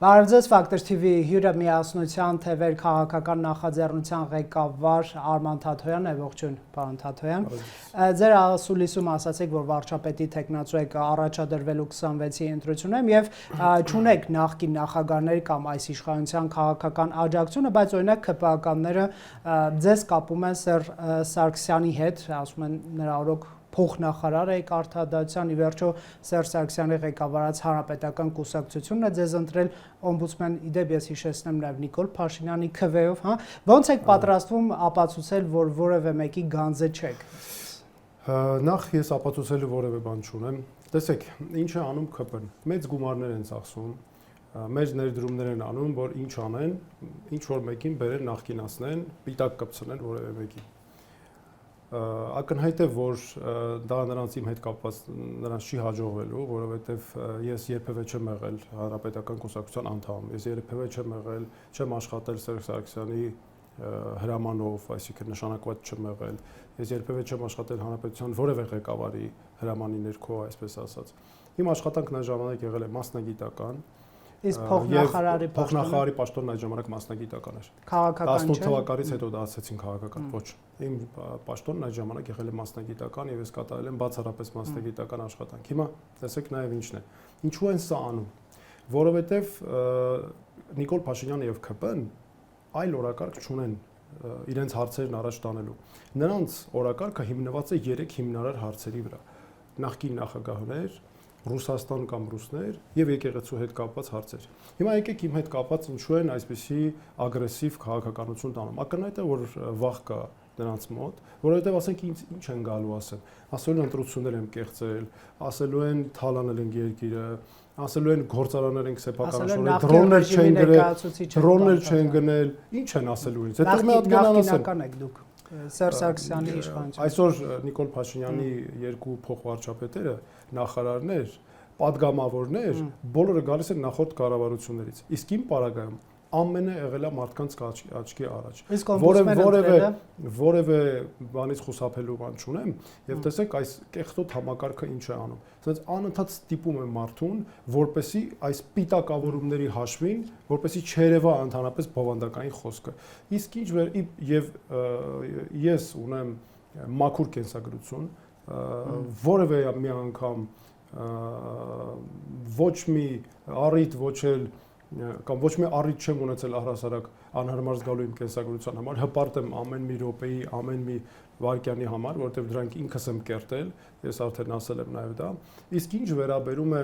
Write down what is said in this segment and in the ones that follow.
Բարև Ֆակտոր TV հյուրը միասնության թևեր քաղաքական նախաձեռնության ղեկավար Արման Թաթոյանն է, ողջույն պարոն Թաթոյան։ Ձեր ասուլիսում ասացիք, որ վարչապետի թեկնածու եք առաջադրվելու 26-ի ընտրությունում եւ չունեք նախկին նախագահների կամ այս իշխանության քաղաքական աջակցությունը, բայց օրինակ ԿՊԱ-ականները ձեզ կապում են Սերժ Սարգսյանի հետ, ասում են նրա օրոք փոխնախարար եք արդարադատության, ի վերջո Սերժ Սարգսյանի ղեկավարած Հանրապետական կուսակցությունն է ձեզ ընտրել օմբուդսմեն, իդեպ ես հիշեցնեմ նաև Նիկոլ Փաշինյանի քվեով, հա, ո՞նց եք պատրաստվում ապացուցել, որ որևէ մեկի գանձը չեք։ Նախ ես ապացուցելու որևէ բան չունեմ։ Տեսեք, ինչ է անում ԿՊ-ն։ Մեծ գումարներ են ծախսում, մեծ ներդրումներ են անում, որ ինչ անեն, ինչ որ մեկին բերեն նախկինացնեն, պիտակ կպցնեն որևէ մեկին։ Ակնհայտ է, որ դա նրանց իմ հետ կապված նրանց չի հաջողվելու, որովհետև ես երբևէ չեմ եղել Հանրապետական կուսակցության անդամ, ես երբևէ չեմ եղել, չեմ աշխատել Սերժ Սարգսյանի հրամանով, այսինքն նշանակված չեմ եղել, ես երբևէ չեմ աշխատել Հանրապետության որևէ ղեկավարի հրամանի ներքո, այսպես ասած։ Իմ աշխատանքն այն ժամանակ եղել է մասնագիտական, իսկ փոխնախարարի պաշտոնն այդ ժամանակ մասնագիտական էր։ Քաղաքական 18 թվականից հետո դարձեցին քաղաքական, ոչ։ Իմ պաշտոնն այդ ժամանակ եղել է մասնագիտական եւ ես կատարել եմ բացառապես մասնագիտական աշխատանք։ Հիմա տեսեք նաեւ ինչն է։ Ինչու են սա անում։ Որովհետեւ Նիկոլ Փաշինյանը եւ ԿՊ-ն այլ օրակարգ չունեն իրենց հարցերն առաջ տանելու։ Նրանց օրակարգը հիմնված է 3 հիմնարար հարցերի վրա։ Նախկին նախագահներ, Ռուսաստան կամ ռուսներ եւ եկեղեցու հետ կապված հարցեր։ Հիմա եկեք իմ հետ կապված ինչու են այսպիսի ագրեսիվ քաղաքականություն տանում։ Ակնհայտ է, որ վախ կա նրանց մոտ, որովհետեւ ասենք ինչ են գալու ասեն։ Ասելու են ընտրություններ եմ կեղծել, ասելու են թալանել են երկիրը, ասելու են գործարաններ ենք սեփականաշորել, դրոններ չեն գնել, ինչ են ասելու ինձ։ Հետո մի հատ գնան ասեն։ Սերժ Սարգսյանի իշխանություն։ Այսօր Նիկոլ Փաշինյանի երկու փոխվարչապետերը, նախարարներ, падգամավորներ, բոլորը գալիս են նախորդ կառավարություններից։ Իսկ իմ պարագայում ամենը եղել է մարդկանց աչքի առաջ։ Որևէ բանից խուսափելու բան չունեմ, եւ տեսեք այս կեղտոտ համակարգը ինչ է անում։ Ասենց անընդհատ ստիպում է մարդուն, որպեսի այս պիտակավորումների հաշվին, որպեսի չերևա ընդհանրապես բովանդակային խոսքը։ Իսկ ինչ եւ ես ունեմ մաքուր կենսագրություն, որևէ մի անգամ ոչ մի առիթ ոչ էլ կամ ոչ մի առիթ չեմ ունեցել առհասարակ անհարմար զգալու իմ կենսագրության համար, հպարտ եմ ամեն մի րոպեի, ամեն մի վայրկյանի համար, որովհետև դրանք ինքս եմ կերտել, ես արդեն ասել եմ նաև դա։ Իսկ ինչ վերաբերում է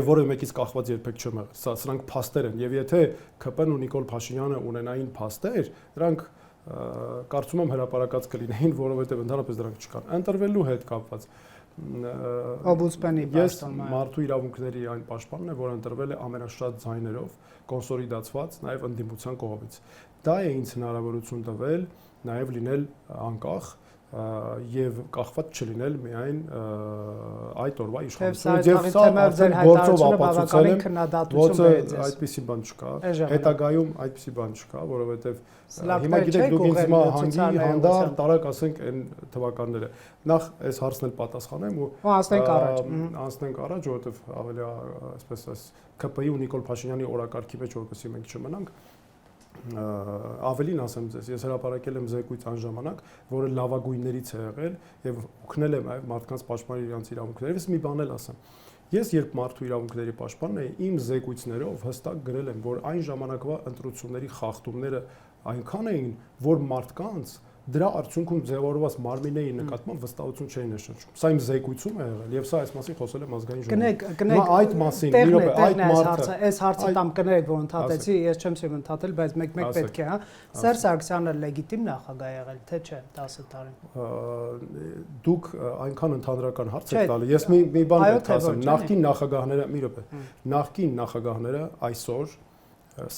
եւ որևէ մեկից կախված երբեք չեմ եղել, սրանք փաստեր են, եւ եթե ԿՊ-ն ու Նիկոլ Փաշինյանը ունենային փաստեր, դրանք կարծում եմ հրապարակած կլինեին, որովհետև ընդհանրապես դրանք չկան։ Ընտրվելու հետ կապված օմբուդսմենի պաշտոնը մարդու իրավունքների այն պաշտպանն է, որ ընտրվել է ամենաշատ ձայներով, կոնսոլիդացված, նաև ընդդիմության կողմից։ Դա է ինձ հնարավորություն տվել նաև լինել անկախ եւ կախված չլինել միայն այդ օրվա իշխանությունից եւ սա գործով ապացուցել եմ, ոչ այդպիսի բան չկա, հետագայում այդպիսի բան չկա, որովհետեւ հիմա գիտեք դուք ինձ հիմա հանգի հանդարտ տարակ ասենք այն թվականները։ Նախ այս հարցն էլ պատասխանեմ ու անցնենք առաջ, որովհետեւ ավելի այսպես ԿՊ-ի ու Նիկոլ Փաշինյանի օրակարգի մեջ որպեսզի մենք չմնանք։ Ավելին ասեմ ձեզ, ես հրապարակել եմ զեկույց այն ժամանակ, որը լավագույններից է եղել եւ օգնել եմ այլ մարդկանց պաշտպանել իրենց իրավունքները։ Ես մի բան էլ ասեմ։ Ես երբ մարդու իրավունքների պաշտպանն էի, իմ զեկույցներով հստակ գրել եմ, որ այն ժամանակվա ընտրությունների խախտումները այնքան էին, որ մարդկանց դրա արդյունքում ձևավորված մարմինների նկատմամբ վստահություն չէին շնչում։ Սա իմ զեկույցում է եղել եւ սա այս մասին խոսել եմ ազգային ժողովում։ Այդ մասին, այդ մարդը, այս հարցը տամ կներեք, որ ընդհատեցի, ես չեմ սիրում ընդհատել, բայց մեկ պետք է, հա։ Սերժ Սարգսյանը լեգիտիմ նախագահ եղել, թե չէ, 10 տարի։ Դուք այնքան ընդհանրական հարց եք տալի։ Ես մի բան պետք է ասեմ, նախկին նախագահները, մի րոպե, նախկին նախագահները այսօր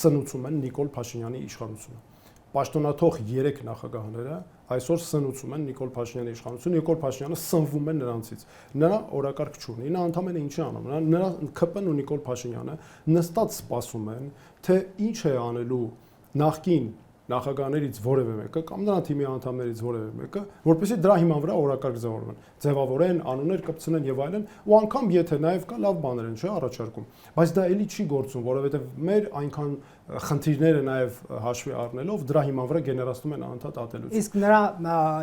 սնուցում են Նիկոլ Փաշինյանի իշխանությունը։ Պաշտոնաթող 3 նախագահները այսօր սնուցում են Նիկոլ Փաշինյանի իշխանությունը, Նիկոլ Փաշինյանը սնվում է նրանցից։ Նրա օրակարգ չունի, նա ընդհանրապես ինչ է անում։ Նրա ԿՊ-ն ու Նիկոլ Փաշինյանը նստած սպասում են, թե ինչ է անելու նախկին նախագահներից որևէ մեկը կամ նրան թիմի անդամներից որևէ մեկը, որպեսզի դրա հիման վրա օրակարգ ձևավորեն, անուններ կպցնեն եւ այլն, ու անգամ եթե նաեւ կա լավ բաներ են, չէ, առաջարկում, բայց դա էլի չի գործում, որովհետեւ մեր այնքան խնդիրները նաեւ հաշվի առնելով դրա հիման վրա գեներացնում են անընդհատ ատելություն։ Իսկ նրա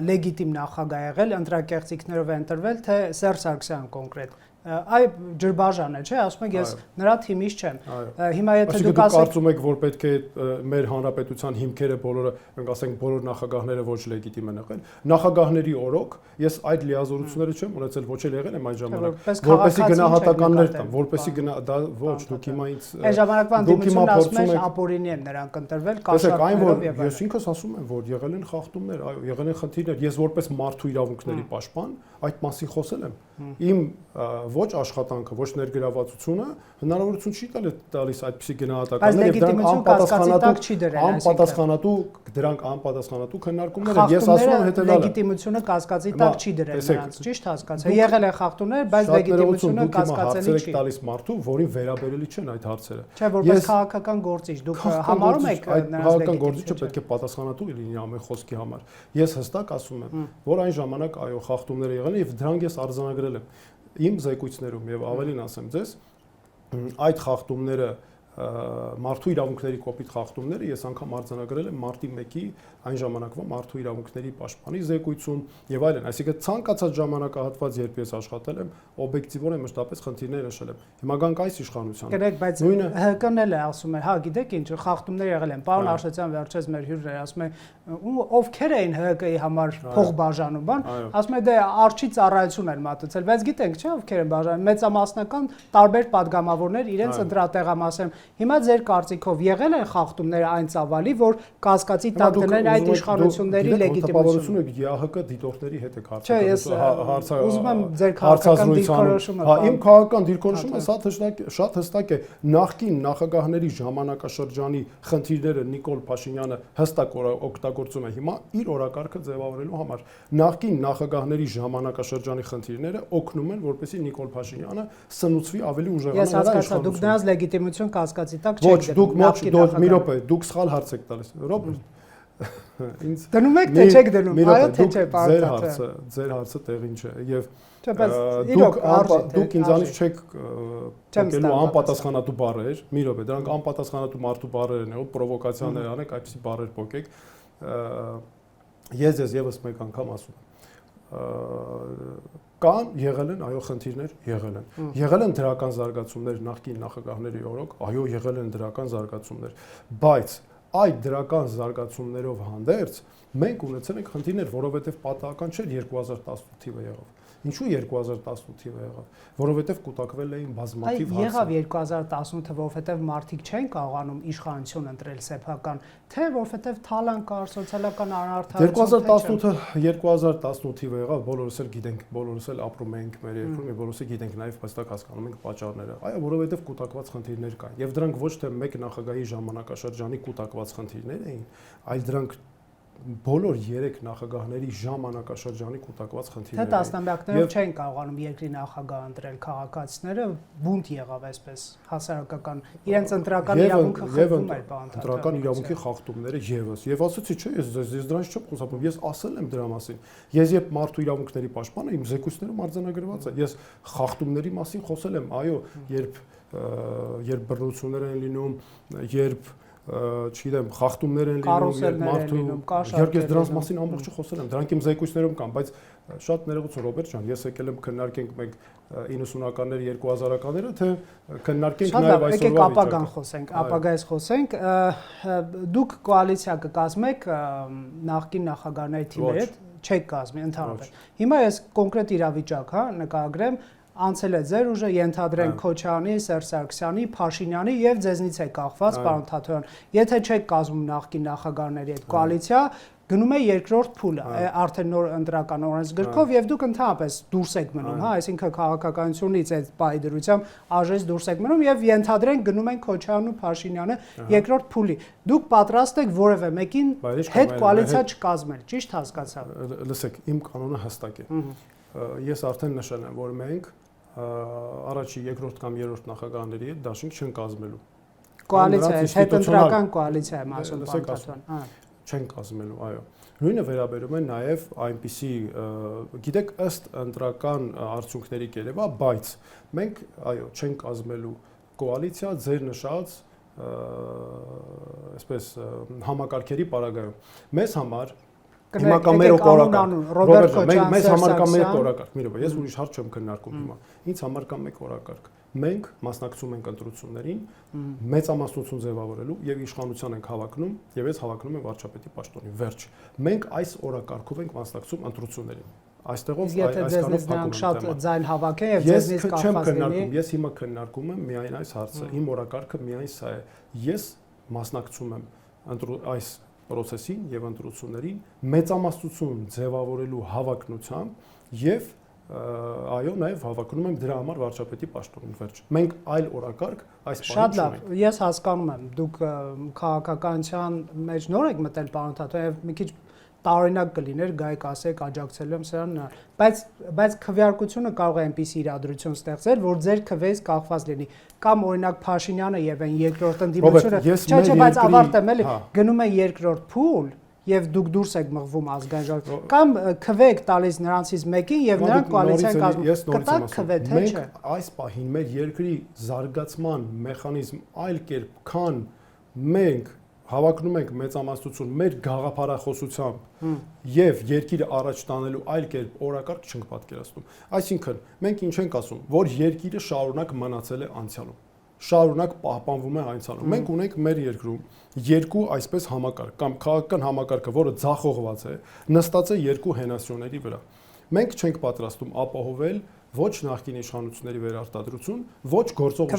լեգիտիմ նախագահ եղել, ընտրակեղծիքներով է ընտրվել, թե Սերժ Սարգսյան կոնկրետ այ ջրբաժան է, չէ, ասում եք ես նրա թիմից չեմ։ Հիմա եթե դուք կարծում եք, որ պետք է մեր հանրապետության հիմքերը բոլորը, մենք ասենք, բոլոր նախագահները ոչ լեգիտիմ են եղել, նախագահների օրոք ես այդ լիազորությունները չեմ ունեցել, ոչ էլ եղել եմ այդ ժամանակ, որպեսզի գնահատականներ տամ, որպեսզի դա ոչ, դուք հիմա ինձ այն ժամանակվա ընդդիմությունը ասում էր ապօրինի են նրանք ընտրվել, կաշառքներով եւ այլն։ Ես ինքս ասում եմ, որ եղել են խախտումներ, այո, եղել են խնդիրներ, ես որպես մարդու իրավունքների պաշտպան այդ մասին խոսել եմ։ Իմ ոչ աշխատանքը, ոչ ներգրավվածությունը հնարավորություն չի տալիս այդպիսի գնահատականներ եւ դրանք անպատասխանատու քննարկումներ են։ Ես ասում եմ հետեւյալը. լեգիտիմությունը կասկածի տակ չի դրել նրանց, ճիշտ հասկացա։ Եղել են խախտումներ, բայց լեգիտիմությունը կասկածելի չի։ Տալիս մարդու, որին վերաբերելի չեն այդ հարցերը։ Չէ, որպես քաղաքական գործիչ դուք համարում եք նրանց քաղաքական գործիչը պետք է պատասխանատու լինի ամեն խոսքի համար։ Ես հստակ ասում եմ, որ այն ժամանակ այո խախտումներ եղել են եւ դրանք ես արձանագրել եմ իմ զեկույցներում եւ ավելին ասեմ ձեզ այդ խախտումները մարդու իրավունքների կոպիտ խախտումները ես անգամ արձանագրել եմ մարտի 1-ի այն ժամանակվա մարդու իրավունքների պաշտպանի զեկույցում եւ այլն, այսինքն ցանկացած ժամանակահատված երբ ես աշխատել եմ օբյեկտիվորեն մշտապես խնդիրներ նշել եմ։ Հիմա գանք այս իշխանության։ Գրեք, բայց ՀԿ-ն էլ է ասում է, հա, գիտեք ինչ, խախտումներ եղել են։ Պարոն Աշոտյան վերջերս մեր հյուրն էր ասում է, ովքեր էին ՀԿ-ի համար փող բաժանում, բան, ասում է դե արչի ծառայություն են մատուցել, բայց գիտենք, չէ, ովքեր են բաժանում, մեծամասնական տարբեր падգամավորներ իրենց ընտրատեղամասերում։ Հիմա ձեր կարծիքով եղել են խախտումները այն ծավալի, որ կասկածի տակ դնել այդ իշխանությունների լեգիտիմությունը։ ՀԿ դիտորդների հետ եք Չէ, ես ուզում եմ ձեր քաղաքական դիրքորոշումը։ Հա, իմ քաղաքական դիրքորոշումը շատ հստակ է։ Նախկին նախագահների ժամանակաշրջանի խնդիրները Նիկոլ Փաշինյանը հստակ օգտագործում է հիմա իր օրակարգը ձևավորելու համար։ Նախկին նախագահների ժամանակաշրջանի խնդիրները օգնում են, որպեսզի Նիկոլ Փաշինյանը սնուցվի ավելի ուժեղանա։ Ես հասկացա, դուք նրանց լեգիտիմություն կասկածի տակ չեք դնում։ Ոչ, մի րոպե, դուք սխալ հարց եք տալիս։ Ռոբերտ, ինձ դնում եք թե չեք դնում, այո թե չէ, պարոն։ Ձեր հարցը տեղին չէ եւ դուք ինձանից չեք եկելու անպատասխանատու բառեր, մի րոպե, դրանք անպատասխանատու մարդու բառեր են, պրովոկացիաներ անեք, այդպիսի բառեր փոկեք։ Ես ձեզ եւս մեկ անգամ ասում եմ կան եղել են այո խնդիրներ եղել են եղել են դրական զարգացումներ նախկին նախագահների օրոք այո եղել են դրական զարգացումներ բայց այդ դրական զարգացումներով հանդերձ մենք ունեցել ենք խնդիրներ որովհետև պատահական չէր 2018 թիվը եղավ ինչու 2018 թիվը եղավ որովհետև կուտակվել էին բազմաթիվ հարցեր եղավ 2018-ը որովհետև մարդիկ չեն կարողանում իշխանություն ընտրել սեփական թե որովհետև թալան կար սոցիալական անարդարություն 2018 թիվը եղավ բոլորս էլ գիտենք բոլորս էլ ապրում ենք մեր երկրում եւ բոլորս էլ գիտենք նաեւ հստակ հասկանում ենք պատճառները այո որովհետև կուտակված խնդիրներ կային եւ դրանք ոչ թե մեկ նախագահի ժամանակաշրջանի կուտակված խնդիրներ էին այլ դրանք բոլոր 3 նախագահների ժամանակաշրջանի կուտակված խնդիրներ էին։ Թե տասնամյակներով չեն կարողանում երկրի նախագահ ընտրել քաղաքացիները, բունտ եղավ այսպես հասարակական իրենց ընտրական իրավունքը խախտում էր բանտը։ Ընտրական իրավունքի խախտումները եւս։ Եվ ասացի, չէ, ես դրանից չեմ խոսապում, ես ասել եմ դրա մասին։ Ես երբ մարդու իրավունքների պաշտպան եմ, իմ զեկույցներում արձանագրված է։ Ես խախտումների մասին խոսել եմ, այո, երբ բռնություններ են լինում, երբ չգիտեմ, խախտումներ են լինում, մարդու երկես դրանց մասին ամբողջը խոսել եմ, դրանք իմ զեկույցներում կան, բայց շատ ներողություն Ռոբերտ ջան, ես եկել եմ քննարկենք մենք 90-ականների 2000-ականները, թե քննարկենք նաև այսօրվա վիճակը։ Ապագան խոսենք, ապագայից խոսենք, դուք կոալիցիա կկազմեք նախկին նախագահների թիմերի հետ, չեք կազմի ընդհանրապես։ Հիմա ես կոնկրետ իրավիճակ, հա, նկարագրեմ անցել է ձեր ուժը, ենթադրենք Քոչարյանի, Սերժ Սարգսյանի, Փաշինյանի եւ ձեզնից է կախված, պարոն Թաթոյան։ Եթե չեք կազմում նախկին նախագահների հետ կոալիցիա, գնում է երկրորդ փուլը, արդեն նոր ընտրական օրենսգրքով եւ դուք ընդհանրապես դուրս եք մնում, հա, այսինքն քաղաքականությունից այդ պայդրությամբ արժես դուրս եք մնում եւ ենթադրենք գնում են Քոչարյանն ու Փաշինյանը երկրորդ փուլի։ Դուք պատրաստ եք որևէ մեկին հետ կոալիցիա չկազմել, ճիշտ հասկացա։ Լսեք, իմ կանոնը հստակ է։ Ես արդեն նշել եմ, որ մենք առաջի երկրորդ կամ երրորդ նախագահների հետ դաշինք չեն կազմելու։ Կոալիցիա, հետընտրական կոալիցիա եմ ասում, պարոն Թաթոյան։ չենք կազմելու, այո։ Նույնը վերաբերում է նաև այնպիսի, գիտեք, ըստ ընտրական արդյունքների կերևա, բայց մենք, այո, չենք կազմելու կոալիցիա ձեր նշած այսպես համակարգերի պարագայում։ Մեզ համար հիմա կա մեր օրակարգ, մեզ համար կա մեր օրակարգ, մի րոպե, ես ուրիշ հարց չեմ քննարկում հիմա։ Ինձ համար կա մեկ օրակարգ։ Մենք մասնակցում ենք ընտրություններին, մեծամասնություն ձևավորելու եւ իշխանության ենք հավակնում եւ ես հավակնում եմ վարչապետի պաշտոնին։ Վերջ։ Մենք այս օրակարգով ենք մասնակցում ընտրություններին։ Այստեղով այսքանով փակում շատ ձայն հավաքեն եւ ձեզնից կախված լինի։ Ես հիմա քննարկում եմ միայն այս հարցը։ Իմ օրակարգը միայն սա է։ Ես մասնակցում եմ այս process-ին եւ ընտրություններին մեծամասնություն ձևավորելու հավակնությամբ եւ այո, նաև հավակնում եմ դրա համար վարչապետի պաշտոնին վերջ։ Մենք այլ օրակարգ այս շատ լավ, ես հասկանում եմ, դուք քաղաքականության մեջ նոր եք մտել, պարոն Թաթոյան, եւ մի քիչ տարօրինակ կլիներ, գայք ասեք, աջակցելու եմ սրան, բայց քվեարկությունը կարող է այնպիսի իրադրություն ստեղծել, որ ձեր քվեից կախված լինի, կամ օրինակ Փաշինյանը եւ այն երկրորդ ընդդիմությունը, չէ, բայց ավարտեմ էլի, գնում են երկրորդ փուլ եւ դուք դուրս եք մղվում ազգային ժողովրդից կամ քվե եք տալիս նրանցից մեկին եւ նրանք կոալիցիա են կազմում կտակ քվե թե չէ մենք այս պահին մեր երկրի զարգացման մեխանիզմ այլ կերպ քան մենք հավակնում ենք մեծամասնություն մեր գաղափարախոսությամբ եւ երկիրը առաջ տանելու այլ կերպ օրակարգ չենք պատկերացնում այսինքն մենք ինչ ենք ասում որ երկիրը շարունակ մնացել է անցյալում շարունակ պահպանվում է անցյալում մենք ունենք մեր երկրում երկու այսպես համակարգ կամ քաղաքական համակարգը, որը ձախողված է, նստած է երկու հենասյունների վրա։ Մենք չենք պատրաստում ապահովել ոչ նախկին իշխանությունների վերարտադրություն, ոչ գործող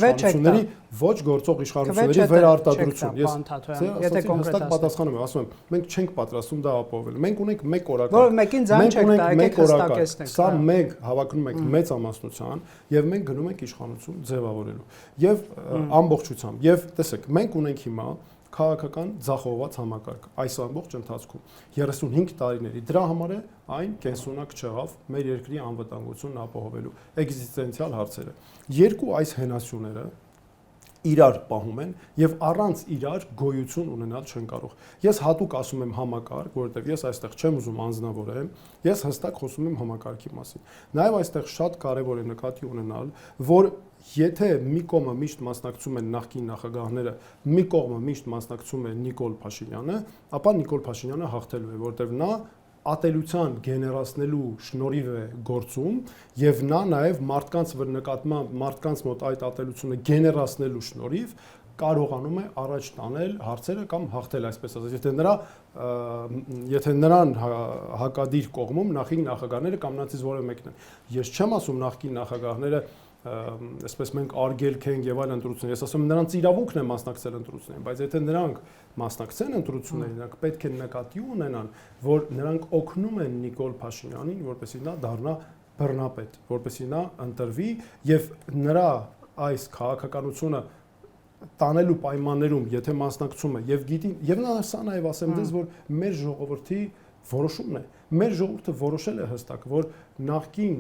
իշխանությունների վերարտադրություն։ Ես հստակ պատասխանում եմ, ասում եմ, մենք չենք պատրաստում դա ապահովել։ Մենք ունենք մեկ օրակարգ։ Որը մեկին ձայն չեք տա, եկեք հստակեցնենք։ Սա մենք հավակնում ենք մեծամասնության եւ մենք գնում ենք իշխանություն ձևավորելու։ Եվ ամբողջությամբ, եւ տեսեք, մենք ունենք հիմա քաղաքական ձախողված համակարգ այս ամբողջ ընթացքում 35 տարիների դրա համար է այն կենսունակ չեղավ մեր երկրի անվտանգությունն ապահովելու էկզիստենցիալ հարցերը երկու այս հենասյուները իրար պահում են եւ առանց իրար գոյություն ունենալ չեն կարող ես հատուկ ասում եմ համակարգ որովհետեւ ես այստեղ չեմ ուզում անձնավորեմ ես հստակ խոսում եմ համակարգի մասին նաեւ այստեղ շատ կարեւոր է նկատի ունենալ որ եթե մի կողմը միշտ մասնակցում են նախկին նախագահները, մի կողմը միշտ մասնակցում է Նիկոլ Փաշինյանը, ապա Նիկոլ Փաշինյանը հաղթելու է, որտեղ նա ատելության գեներացնելու շնորհիվ է գործում եւ նա նաեւ մարդկանց վրա նկատմամբ մարդկանց մոտ այդ ատելությունը գեներացնելու շնորհիվ կարողանում է առաջ տանել հարցերը կամ հաղթել այսպես ասած եթե նրան հակադիր կողմում նախկին նախագահները կամ նրանցից որևէ մեկն են ես չեմ ասում նախկին նախագահները այսպես մենք արգելք ենք եւ այլ ընտրություններ ես ասում եմ նրանց իրավունքն է մասնակցել ընտրություններին բայց եթե նրանք մասնակցեն ընտրություններին նրանք պետք է նկատի ունենան որ նրանք օգնում են Նիկոլ Փաշինյանին որպեսզի նա դառնա բռնապետ որպեսզի նա ընտրվի եւ նրա այս քաղաքականությունը տանելու պայմաններում եթե մասնակցում է եւ գիտի եւ նա սա նաեւ ասեմ դες որ մեր ժողովրդի որոշումն է մեր ժողովուրդը որոշել է հստակ որ նախկին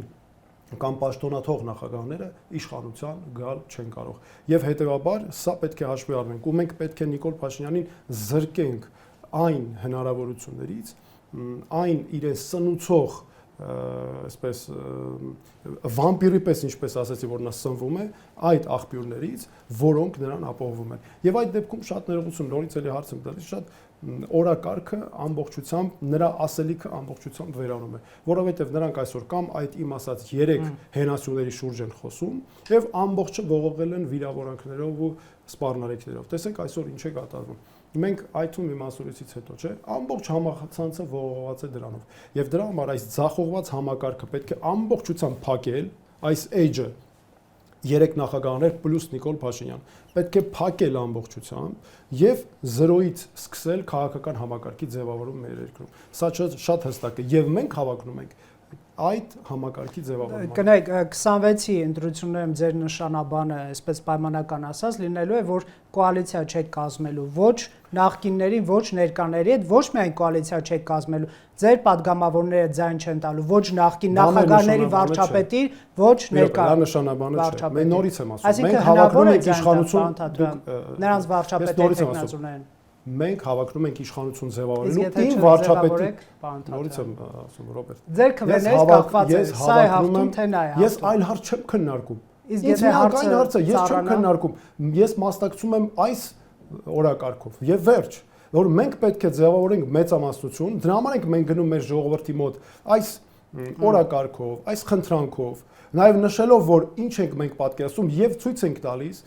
կամ պաշտոնաթող նախագահները իշխանության գալ չեն կարող եւ հետեւաբար սա պետք է հաշվի առնենք ու մենք պետք է Նիկոլ Փաշինյանին զրկենք այն հնարավորություններից այն իրեն սնուցող այսպես վամպիրի պես ինչպես ասացի որ նա սնվում է այդ աղբյուրներից որոնք նրան ապահովում են եւ այդ դեպքում շատ ներողություն նորից էլի հարց եմ տալիս շատ օրակարգը ամբողջությամբ նրա ասելիքը ամբողջությամբ վերանում է որովհետեւ նրանք այսօր կամ այդ իմ ասած 3 հենասյուների շուրջ են խոսում եւ ամբողջը ողողել են վիրավորանքներով ու սպառնալիքներով տեսեք այսօր ինչ է կատարվում մենք այդում իմ ասուլիսից հետո չէ ամբողջ համացանցը ողողված է դրանով եւ դրա համար այս ձախողված համակարգը պետք է ամբողջությամբ փակել այս edge-ը 3 նախագահներ պլյուս Նիկոլ Փաշինյան պետք է փակել ամբողջությամբ եւ 0-ից սկսել քաղաքական համակարգի ձևավորում մեր երկրում սա շատ հստակ է եւ մենք հավակնում ենք այդ համակարգի ձևավորումը կնայեք 26-ի ընտրություններում ձեր նշանաբանը այսպես պայմանական ասած լինելու է որ կոալիցիա չեք կազմելու ոչ նախկիններին ոչ ներկաների հետ ոչ միայն կոալիցիա չեք կազմելու ձեր падգամավորները ձայն չեն տալու ոչ նախկին նախագահների վարչապետի ոչ ներկա նշանաբանը չէ մենք նորից եմ ասում մենք հավակնում ենք իշխանություն նրանց վարչապետի տեխնազուներն մենք հավակնում ենք իշխանություն ձևավորելու Իսկ եթե չձևավորեք, պարոն Թաթոյան։ Նորից եմ ասում, Ռոբերտ։ Ձեր քվեներից կախված է, սա է հաղթում, թե նա է հաղթում։ Ես այլ հարց չեմ քննարկում։ Իսկ եթե հարցը ես չեմ քննարկում, ես մասնակցում եմ այս օրակարգով եւ վերջ, որ մենք պետք է ձևավորենք մեծամասնություն, դրա համար ենք մենք գնում մեր ժողովրդի մոտ այս օրակարգով, այս խնդրանքով, նաև նշելով, որ ինչ ենք մենք պատկերացնում եւ ցույց ենք տալիս,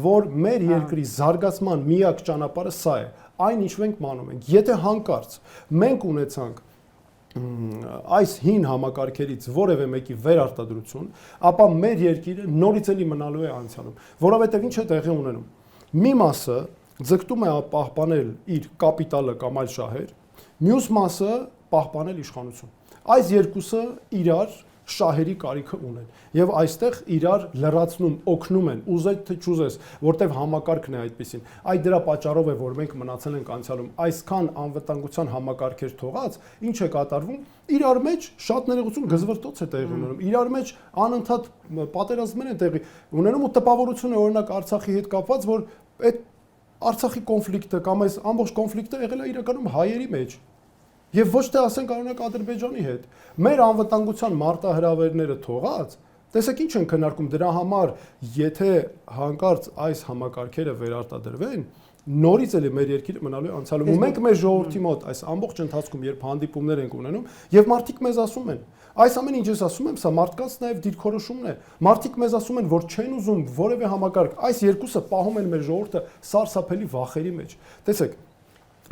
որ մեր երկրի զարգացման միակ ճանապարհը սա է, այն ինչ մենք մանում ենք։ Եթե հանկարծ մենք ունեցանք այս հին համակարգերից որևէ մեկի վերարտադրություն, ապա մեր երկիրը նորից էլի մնալու է անցյալում, որովհետեւ ինչ է տեղի ունենում։ Մի մասը ձգտում է պահպանել իր կապիտալը կամ այլ շահեր, մյուս մասը պահպանել իշխանություն։ Այս երկուսը իրար շահերի կարիքը ունեն եւ այստեղ իրար լրացնում, օգնում են, ուզես թե չուզես, որտեվ համակարգն է այդպեսին։ Այդ դրա պատճառով է, որ մենք մնացել ենք անցյալում, այսքան անվտանգության համակարգեր թողած, ինչ է կատարվում, իրար մեջ շատ ներողություն գզվրտոց է տեղի ունենում, իրար մեջ անընդհատ պատերազմներ են տեղի ունենում ու տպավորություն է օրինակ Արցախի հետ կապված, որ այդ Արցախի կոնֆլիկտը կամ այս ամբողջ կոնֆլիկտը եղել է իրականում հայերի մեջ։ Եվ ոչ թե ասենք օրինակ Ադրբեջանի հետ։ Մեր անվտանգության մարտահրավերները թողած, տեսեք ինչ են քննարկում դրա համար, եթե հանկարծ այս համակարգերը վերարտադրվեն, նորից էլի մեր երկիրը մնալու է անցյալում։ Ու մենք մեր ժողովրդի մոտ այս ամբողջ ընթացքում երբ հանդիպումներ ենք ունենում, եւ մարդիկ մեզ ասում են, այս ամեն ինչ ես ասում եմ, սա մարդկանց նաեւ դիրքորոշումն է։ Մարդիկ մեզ ասում են, որ չեն ուզում որևէ համակարգ, այս երկուսը պահում են մեր ժողովուրդը սարսափելի վախերի մեջ։ Տեսեք,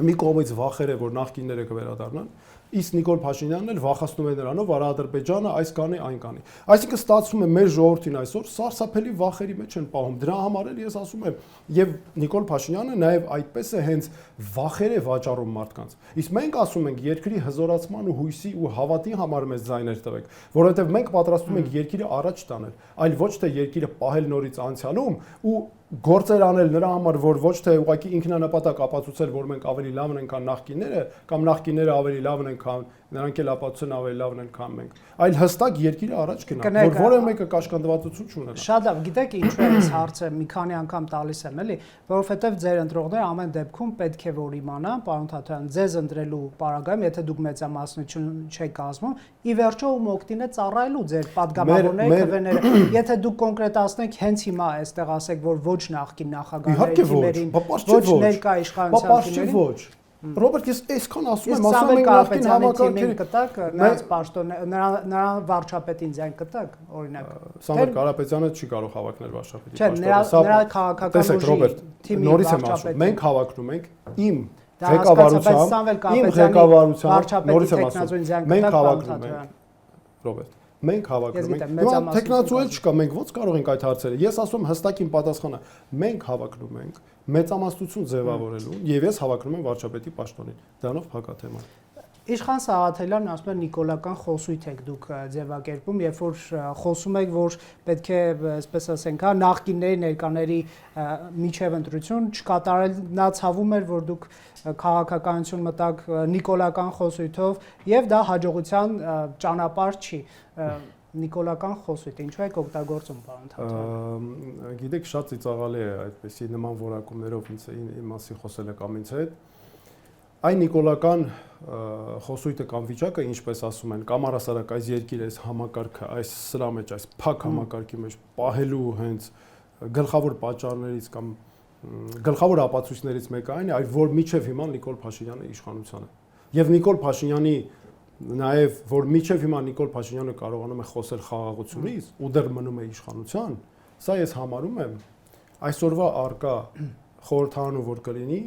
մի կողմից վախեր է, որ նախկինները կվերադառնան, իսկ Նիկոլ Փաշինյանն էլ վախացնում է նրանով, որ Ադրբեջանը այս կանի, այն կանի։ Այսինքն ստացվում է մեր ժողովրդին այսօր սարսափելի վախերի մեջ են պահում։ Դրա համար էլ ես ասում եմ, եւ Նիկոլ Փաշինյանը նաեւ այդպես է հենց վախեր է վաճառում մարդկանց։ Իսկ մենք ասում ենք երկրի հզորացման ու հույսի ու հավատի համար մեզ ձայներ տվեք, որովհետեւ մենք պատրաստվում ենք երկիրը առաջ տանել, այլ ոչ թե երկիրը պահել նորից անցյալում ու գործեր անել նրա համար, որ ոչ թե ուղղակի ինքնանպատակ ապացուցել, որ մենք ավելի լավն ենք, քան նախկինները, կամ նախկինները ավելի լավն են, քան նրանք էլ ապացուցեն ավելի լավն են, քան մենք, այլ հստակ երկիրը առաջ գնա, որ որևէ մեկը կաշկանդվածություն չունենա։ Շատ լավ, գիտեք ինչու է այս հարցը մի քանի անգամ տալիս եմ, էլի, որովհետև ձեր ընտրողները ամեն դեպքում պետք է որ իմանան, պարոն Թաթոյան, ձեզ ընտրելու պարագայում, եթե դուք մեծամասնություն չեք կազմում, ի վերջո ում օգտին է ծառայելու ձեր падգամավորները, քվեները, եթե դուք կոնկրետացնեք հենց հիմա այստեղ ասեք, որ ոչ նախկին նախագահների թիմերին, ոչ ներկա իշխանության թիմերին, Ռոբերտ, ես այսքան ասում եմ, ասում եմ նախկին համակարգերի կտակ, նրանց պաշտոն, նրան վարչապետին ձայն կտակ, օրինակ։ Սամվել Կարապետյանը չի կարող հավակնել վարչապետի պաշտոնը։ Չէ, նրա քաղաքական ուժի թիմի նորից եմ ասում, մենք հավակնում ենք իմ ղեկավարությամբ, նորից եմ ասում, մենք հավակնում ենք, Ռոբերտ, մենք հավակնում ենք։ Հիմա տեխնացու էլ չկա, մենք ո՞նց կարող ենք այդ հարցերը։ Ես ասում եմ հստակին պատասխանը, մենք հավակնում ենք մեծամասնություն ձևավորելու եւ ես հավակնում եմ վարչապետի պաշտոնին։ Դրանով փակաթեման։ Իշխան Սաղաթելյանն ասում է նիկոլական խոսույթ եք դուք ձևակերպում, երբ որ խոսում եք, որ պետք է, այսպես ասենք, նախկինների ներկաների միջև ընտրություն չկատարել, նա ցավում էր, որ դուք քաղաքականություն մտակ նիկոլական խոսույթով եւ դա հաջողության ճանապարհ չի։ Նիկոլական խոսույթ, ինչու եք օգտագործում, պարոն Թաթոյան։ Գիտեք, շատ ծիծաղալի է այդպեսի նման որակումներով ինձ մասի խոսելը կամ ինձ հետ։ Այն նիկոլական խոսույթը կամ վիճակը, ինչպես ասում են, կամ առասարակ այս երկիրը, այս համակարգը, այս սրա մեջ, այս փակ համակարգի մեջ պահելու հենց գլխավոր պատճառներից կամ գլխավոր ապացույցներից մեկը այն է, որ միջև հիմա Նիկոլ Փաշինյանը իշխանության է։ Եվ Նիկոլ Փաշինյանի նաև որ միջև հիմա Նիկոլ Փաշինյանը կարողանում է խոսել խաղաղությունից ու դեռ մնում է իշխանության, սա ես համարում եմ այսօրվա արկա խորհրդարանը որ կլինի,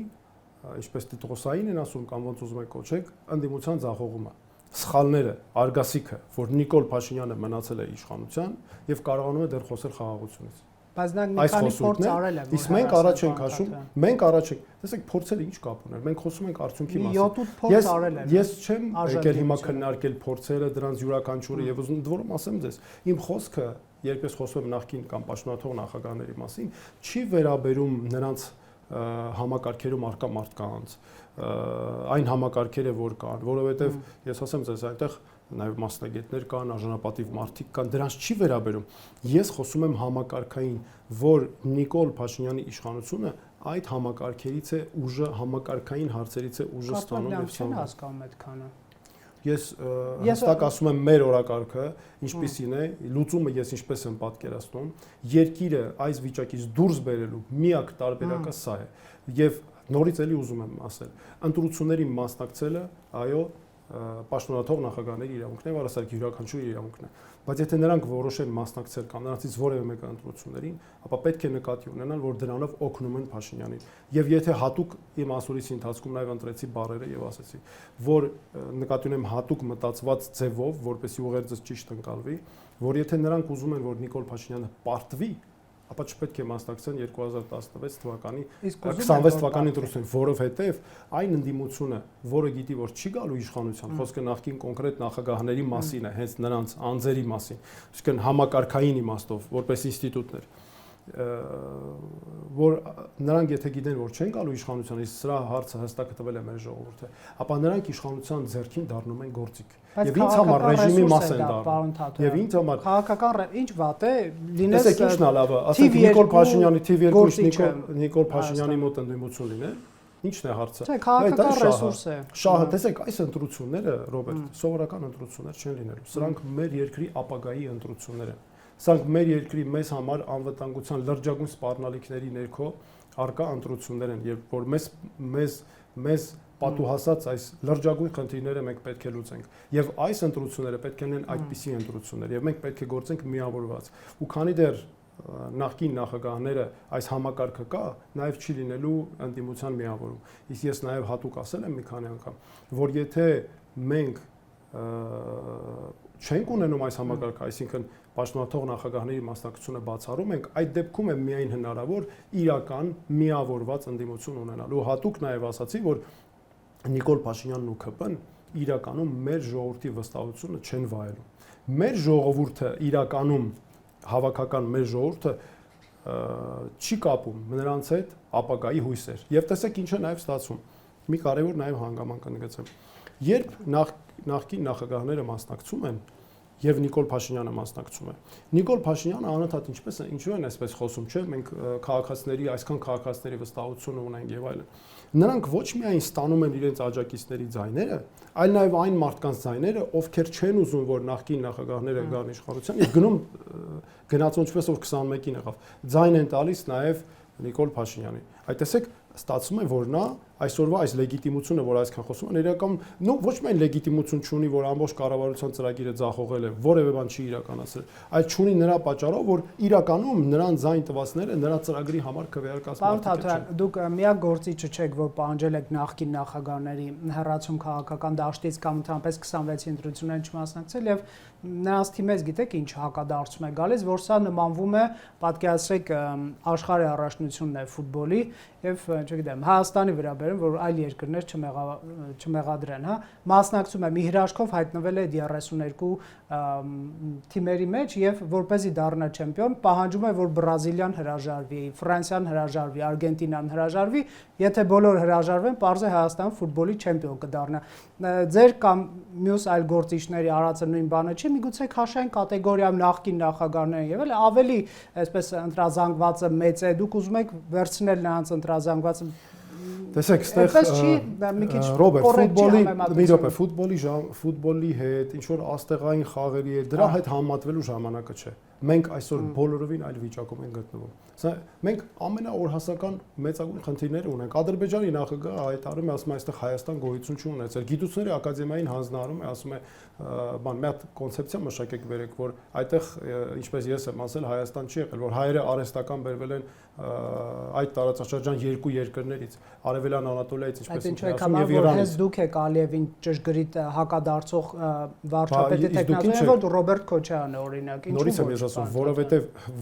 ինչպես Տիտղոսային են ասում կամ ոնց ուզում եք կոչեք, ընդդիմության ձախողումը, սխալները, արգասիքը, որ Նիկոլ Փաշինյանը մնացել է իշխանության եւ կարողանում է դեռ խոսել խաղաղությունից։ Բայց նա մի քանի փորձ արել է, իսկ մենք առաջ ենք հաշվում, մենք առաջ ենք, տեսեք, փորձերը ինչ կապ ուներ, մենք խոսում ենք արդյունքի մասին։ Ես չեմ եկել հիմա քննարկել փորձերը, դրանց յուրաքանչյուրը եւ ուզում դուրս ասեմ ձեզ, իմ խոսքը, երբ ես խոսում եմ նախկին կամ պաշտոնաթող նախագահների մասին, չի վերաբերում նրանց համակարգերում արկա մարդկանց, այն համակարգերը որ կան, որովհետեւ ես ասեմ ձեզ այնտեղ նաև մասնագետներ կան, արժանապատիվ մարդիկ կան, դրանց չի վերաբերում։ Ես խոսում եմ համակարգային, որ Նիկոլ Փաշինյանի իշխանությունը այդ համակարգերից է ուժը, համակարգային հարցերից է ուժը ստանում եւ ստանում հասկանում այդքանը։ Ես հստակ ասում եմ մեր օրակարգը ինչպիսին է, լուծումը ես ինչպես եմ պատկերացնում, երկիրը այս վիճակից դուրս բերելու միակ տարբերակը սա է։ Եվ նորից էլի ուզում եմ ասել, ընտրությունների մասնակցելը, այո, պաշտոնաթող նախագահների իրավունքն է, առասարակ յուրաքանչյուրի իրավունքն է, բայց եթե նրանք որոշեն մասնակցել կամ նրանցից որևէ մեկը ընտրություններին, ապա պետք է նկատի ունենալ, որ դրանով օգնում են Փաշինյանին։ Եվ եթե հատուկ իմ ասուլիսի ընթացքում նաև ընտրեցի բառերը եւ ասեցի, որ նկատի ունեմ հատուկ մտածված ձևով, որպեսզի ուղերձս ճիշտ ընկալվի, որ եթե նրանք ուզում են, որ Նիկոլ Փաշինյանը պարտվի, ապա չպետք է մասնակցեն 2016 թվականի 26 թվականի ընտրություններին, որովհետև այն ընդդիմությունը, որը գիտի, որ չի գալու իշխանության, խոսքը նախկին կոնկրետ նախագահների մասին է, հենց նրանց անձերի մասին, այսինքն համակարգային իմաստով, որպես ինստիտուտներ, որ նրանք եթե գիտեն, որ չեն գալու իշխանության, իսկ սրա հարցը հստակ տվել է մեր ժողովուրդը, ապա նրանք իշխանության ձեռքին դառնում են գործիք։ Եվ ինձ համար ռեժիմի մաս են դառնում։ Եվ ինձ համար քաղաքական ինչ վատ է լինես։ Տեսեք ինչն է լավը, ասենք Նիկոլ Փաշինյանի թիվ 2 Նիկոլ Փաշինյանի մոտ ընդդիմություն լինել, ինչն է հարցը։ Չէ, քաղաքական ռեսուրս է։ Շահը, տեսեք, այս ընտրությունները, Ռոբերտ, սովորական ընտրություններ չեն լինելու։ Սրանք մեր երկրի ապագայի ընտրություններ են։ Սրանք մեր երկրի մեզ համար անվտանգության լրջագույն սպառնալիքների ներքո արկա ընտրություններ են, երբ որ մեզ պատուհասած այս լրջագույն խնդիրները մենք պետք է լուծենք։ Եվ այս ընտրությունները պետք է լինեն այդպիսի ընտրություններ, եւ մենք պետք է գործենք միավորված։ Ու քանի դեռ նախկին նախագահները այս համակարգը կա, նաեւ չի լինելու ընդդիմության միավորում։ Իսկ ես նաեւ հատուկ ասել եմ մի քանի անգամ, որ եթե մենք չենք ունենում այս համակարգը, այսինքն պաշտոնաթող նախագահների մասնակցությունը բացառում ենք, այդ դեպքում է միայն հնարավոր իրական միավորված ընդդիմություն ունենալ։ Ու հատուկ նաև ասացի, որ Նիկոլ Փաշինյանն ու ՔՊ-ն իրականում մեր ժողովրդի վստահությունը չեն վայելում։ Մեր ժողովուրդը իրականում հավաքական մեր ժողովուրդը չի կապում նրանց հետ ապագայի հույսեր։ Եվ տեսեք ինչ է նաև ստացվում։ Մի կարևոր նաև հանգամանք ընդգծեմ։ Երբ նախկին նախագահները մասնակցում են եւ Նիկոլ Փաշինյանը մասնակցում է։ Նիկոլ Փաշինյանը անընդհատ ինչու են այսպես խոսում, չէ՞, մենք քաղաքացիների, այսքան քաղաքացիների վստահություն ունենք եւ այլն։ Նրանք ոչ միայն ստանում են իրենց աջակիցների ձայները, այլ նաեւ այն մարդկանց ձայները, ովքեր չեն ուզում, որ նախկին նախագահները գան իշխանության, եւ գնում գնացող ինչպես որ 21-ին եղավ։ Ձայն են տալիս նաեւ Նիկոլ Փաշինյանին։ Այդ տեսեք, ստացվում է, որ նա այսօրվա այս լեգիտիմությունը, որ այսքան խոսում են, իրականում ոչ միայն լեգիտիմություն չունի, որ ամբողջ կառավարության ծրագիրը ձախողել է, որևէ բան չի իրականացրել, այլ չունի նրա պատճառով, որ իրականում նրան ձայն տվածները նրա ծրագրի համար քվեարկած մարդիկ չեն։ Դուք միակ գործիչը չեք, որ պահանջել եք նախկին նախագահների հեռացում քաղաքական դաշտից կամ ընդհանրապես 26-ի ընտրություններին չմասնակցել եւ նրանց թիմից գիտեք ինչ հակադարձում է գալիս, որ սա նմանվում է, պատկերացրեք, աշխարհի առաջնությունն է ֆուտբոլի եւ չգիտեմ, Հայաստանի վրա բերեմ, որ այլ երկրներ չմեղադրեն, հա, մասնակցում է մի հրաշքով հայտնվել է 32 թիմերի մեջ եւ որպեսզի դառնա չեմպիոն, պահանջում է, որ Բրազիլիան հրաժարվի, Ֆրանսիան հրաժարվի, Արգենտինան հրաժարվի, եթե բոլորը հրաժարվեն, պարզ է Հայաստանը ֆուտբոլի չեմպիոն կդառնա։ Ձեր կամ մյուս այլ գործիչների արածը նույն բանը չի, միգուցե քաշային կատեգորիայում նախկին նախագահներ եւ էլ ավելի այսպես ընտրազանգվածը մեծ է, դուք ուզում եք վերցնել նրանց ընտրազանգվածը։ Տեսեք, այստեղ Ռոբերտ, ֆուտբոլի հետ, ինչ որ աստեղային խաղերի հետ, դրա հետ համատվելու ժամանակը չէ։ Մենք այսօր բոլորովին այլ վիճակում ենք գտնվում։ Մենք ամենաօրհասական մեծագույն խնդիրները ունենք։ Ադրբեջանի նախագահը հայտարարում է, ասում է, այստեղ Հայաստան գոյություն չի ունեցել։ Գիտությունների ակադեմիային հանձնարարում է, ասում է, բան, մի հատ կոնցեպցիա մշակեք վերեք, որ այդտեղ, ինչպես ես եմ ասել, Հայաստան չի եղել, որ հայերը արհեստական բերվել են այդ տարածաշրջան երկու երկրներից, Արևելյան Անատոլիայից, ինչպես ասում եւ Իրանից։ Հենց դուք եք Ալիևին ճշգրիտ հակադարձող վարչապետի տեխնացիան, որ Ռոբերտ Քոչարյանը օրինակ, նորից եմ ես ասում,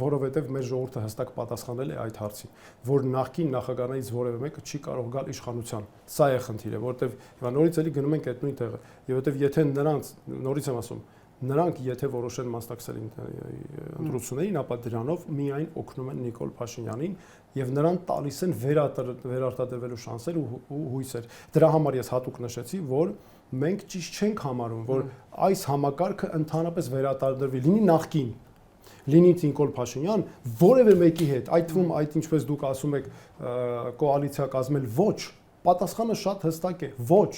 որովհետև մեր ժողովուրդը հստակ պատասխանել է այդ հարցին, որ նախկին նախագահներից որևէ մեկը չի կարող գալ իշխանության։ Սա է խնդիրը, որովհետև նորից էլի գնում ենք այդ նույն տեղը, եւ որովհետև եթե նրանց, նորից եմ ասում, նրանք եթե որոշեն մասնակցել ընտրություններին, ապա դրանով միայն օգնում են Նիկոլ Փաշինյանին եւ նրան տալիս են վերարտադրվելու շանսեր ու հույսեր։ Դրա համար ես հատուկ նշեցի, որ մենք ճիշտ չենք համարում, որ այս համակարգը ընդհանրապես վերարտադրվի, լինի նախկին, լինի Նիկոլ Փաշինյան, որևէ մեկի հետ, այդ թվում այդ ինչպես դուք ասում եք, կոալիցիա կազմել, ոչ, պատասխանը շատ հստակ է, ոչ,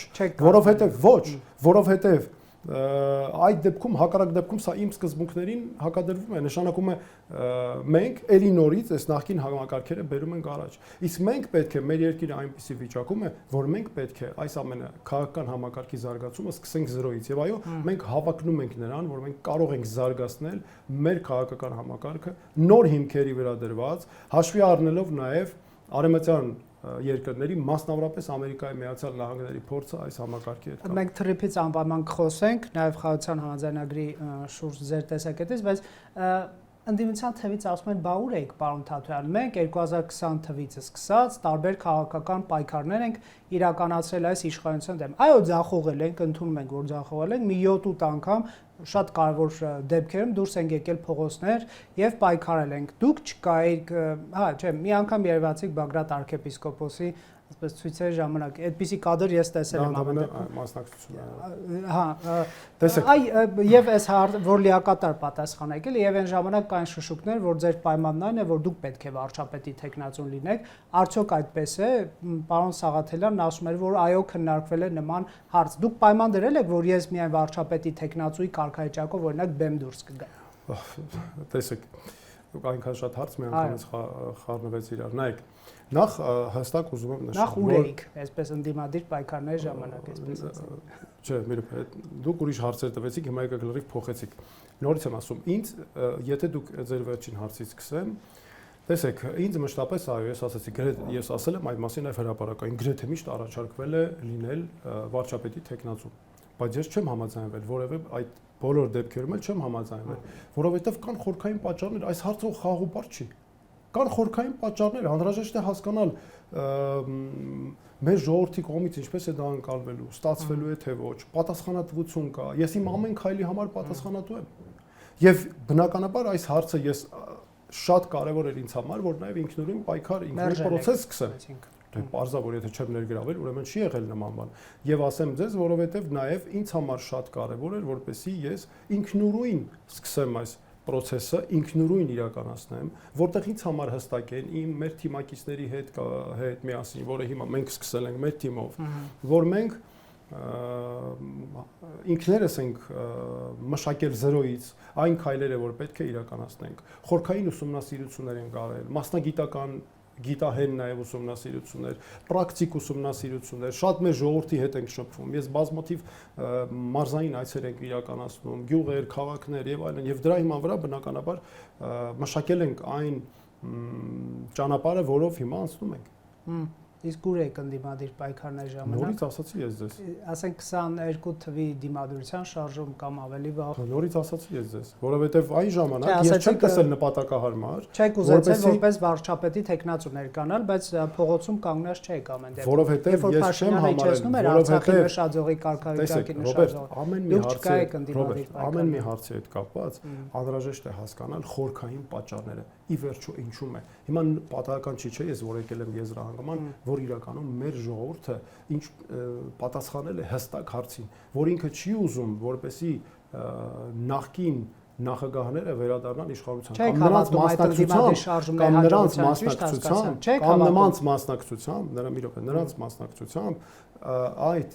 որովհետև այդ դեպքում հակառակ դեպքում սա իմ սկզբունքներին հակադրվում է, նշանակում է մենք ելի նորից այս նախկին համակարգերը բերում ենք առաջ։ Իսկ մենք պետք է մեր երկիրը այնպիսի վիճակում է, որ մենք պետք է այս ամենը քաղաքական համակարգի զարգացումը սկսենք զրոյից։ Եվ այո, մենք հավակնում ենք նրան, որ մենք կարող ենք զարգացնել մեր քաղաքական համակարգը նոր հիմքերի վրա դրված, հաշվի առնելով նաև արևմտյան երկրների, մասնավորապես Ամերիկայի Միացյալ Նահանգների փորձը այս համակարգի հետ կապ։ Մենք թրիփից անպայման կխոսենք նաև խաղաղության համաձայնագրի շուրջ ձեր տեսակետից, բայց ընդդիմության թվից ասում են, բա ուր եք, պարոն Թաթոյան, մենք 2020 թվից սկսած տարբեր քաղաքական պայքարներ ենք իրականացրել այս իշխանության դեմ։ Այո, ձախողել ենք, ընդունում ենք, որ ձախողել ենք, մի 7-8 անգամ շատ կարևոր դեպքերում դուրս ենք եկել փողոցներ եւ պայքարել ենք։ Դուք չկայիք, մի անգամ երևացիք Բագրատ arczepiskopos-ի այսպես ցույցերի ժամանակ, այդպիսի կադր ես տեսել եմ մասնակցություն։ Տեսեք, եւ այս որ լիակատար պատասխան եկել եւ այն ժամանակ կային շշուկներ, որ ձեր պայմանն այն է, որ դուք պետք է վարչապետի տեխնացուն լինեք, արդյոք այդպես է, պարոն Սաղաթելյանն ասում էր, որ այո, քննարկվել է նման հարց։ Դուք պայման դրել եք, որ ես միայն վարչապետի տեխնացուի կարգավիճակով օրինակ բեմ դուրս կգա։ Տեսեք, դուք այնքան շատ հարց մի անգամից խառնվեց իրար։ Նայեք, նախ հստակ ուզում եմ նշել, նախ ուր էիք, այսպես ընդդիմադիր պայքարների ժամանակ, այսպես ասեմ։ Չէ, դուք ուրիշ հարցեր տվեցիք, հիմա եկեք լրիվ փոխեցիք։ Նորից եմ ասում, ինձ, եթե դուք ձեր վերջին հարցից սկսեմ, տեսեք, ինձ մշտապես այո, ես ասացի, ես ասել եմ այդ մասին այլ հրապարակային, գրեթե միշտ առաջարկվել է լինել վարչապետի տեխնացու, բայց ես չեմ համաձայնվել, որևէ այդ բոլոր դեպքերում էլ չեմ համաձայնվել, որովհետև կան խորքային պատճառներ, այս հարցը խաղաղ ու բարդ չի։ Կան խորքային պատճառներ, անհրաժեշտ է հասկանալ մեր ժողովրդի կողմից ինչպես է դա անցալվելու, ստացվելու է թե ոչ, պատասխանատվություն կա։ Ես իմ ամեն քայլի համար պատասխանատու եմ։ Եվ բնականաբար այս հարցը ես շատ կարևոր էր ինձ համար, որ նաև ինքնուրույն պայքար, ինքնուրույն process սկսեմ։ Դե պարզա որ եթե չեմ ներգրավել, ուրեմն չի եղել նման բան։ Եվ ասեմ ձեզ, որովհետև նաև ինձ համար շատ կարևոր էր, որպեսզի ես ինքնուրույն սկսեմ այս process-ը ինքնուրույն իրականացնեմ, որտեղ ինձ համար հստակ է մեր թիմակիցների հետ միասին, որը հիմա մենք սկսել ենք մեր թիմով, որ մենք ինքներս ենք մշակել զրոյից այն քայլերը, որ պետք է իրականացնենք, խորքային ուսումնասիրություններ ենք արել, մասնագիտական գիտահեն նաև ուսումնասիրություններ, պրակտիկ ուսումնասիրություններ, շատ մեր ժողովրդի հետ ենք շփվում։ Ես բազմաթիվ մարզային այցեր ենք իրականացնում, գյուղեր, քաղաքներ եւ այլն, եւ դրա հիման վրա բնականաբար մշակել ենք այն ճանապարհը, որով հիմա անցնում ենք։ Իսկ ուր եք ընդդիմադիր պայքարների ժամանակ։ Նորից ասացի ես ձեզ։ Ասենք 22 թվի դիմադրության շարժում կամ ավելի վաղ։ Նորից ասացի ես ձեզ, որովհետև այն ժամանակ ես չեմ տեսել նպատակահարմար։ Չեք ուզեցել որպես վարչապետի տեխնացու ներկանալ, բայց փողոցում կանգնած չեք ամեն դեպքում։ Որովհետև ես չեմ համարել, Արցախի նշաձողի կարգավիճակի նշաձող։ Ամեն մի հարցի հետ կապված անհրաժեշտ է հասկանալ խորքային պատճառները։ Ի վերջո ինչու՞մ է։ Հիմա պատահական չի, չէ, ես որ եկել եմ եզրահանգման, որ իրականում մեր ժողովուրդը ինչ պատասխանել է հստակ հարցին, որ ինքը չի ուզում, որպեսի նախկին նախագահները վերադառնան իշխանության, նրանց մասնակցությամբ այդ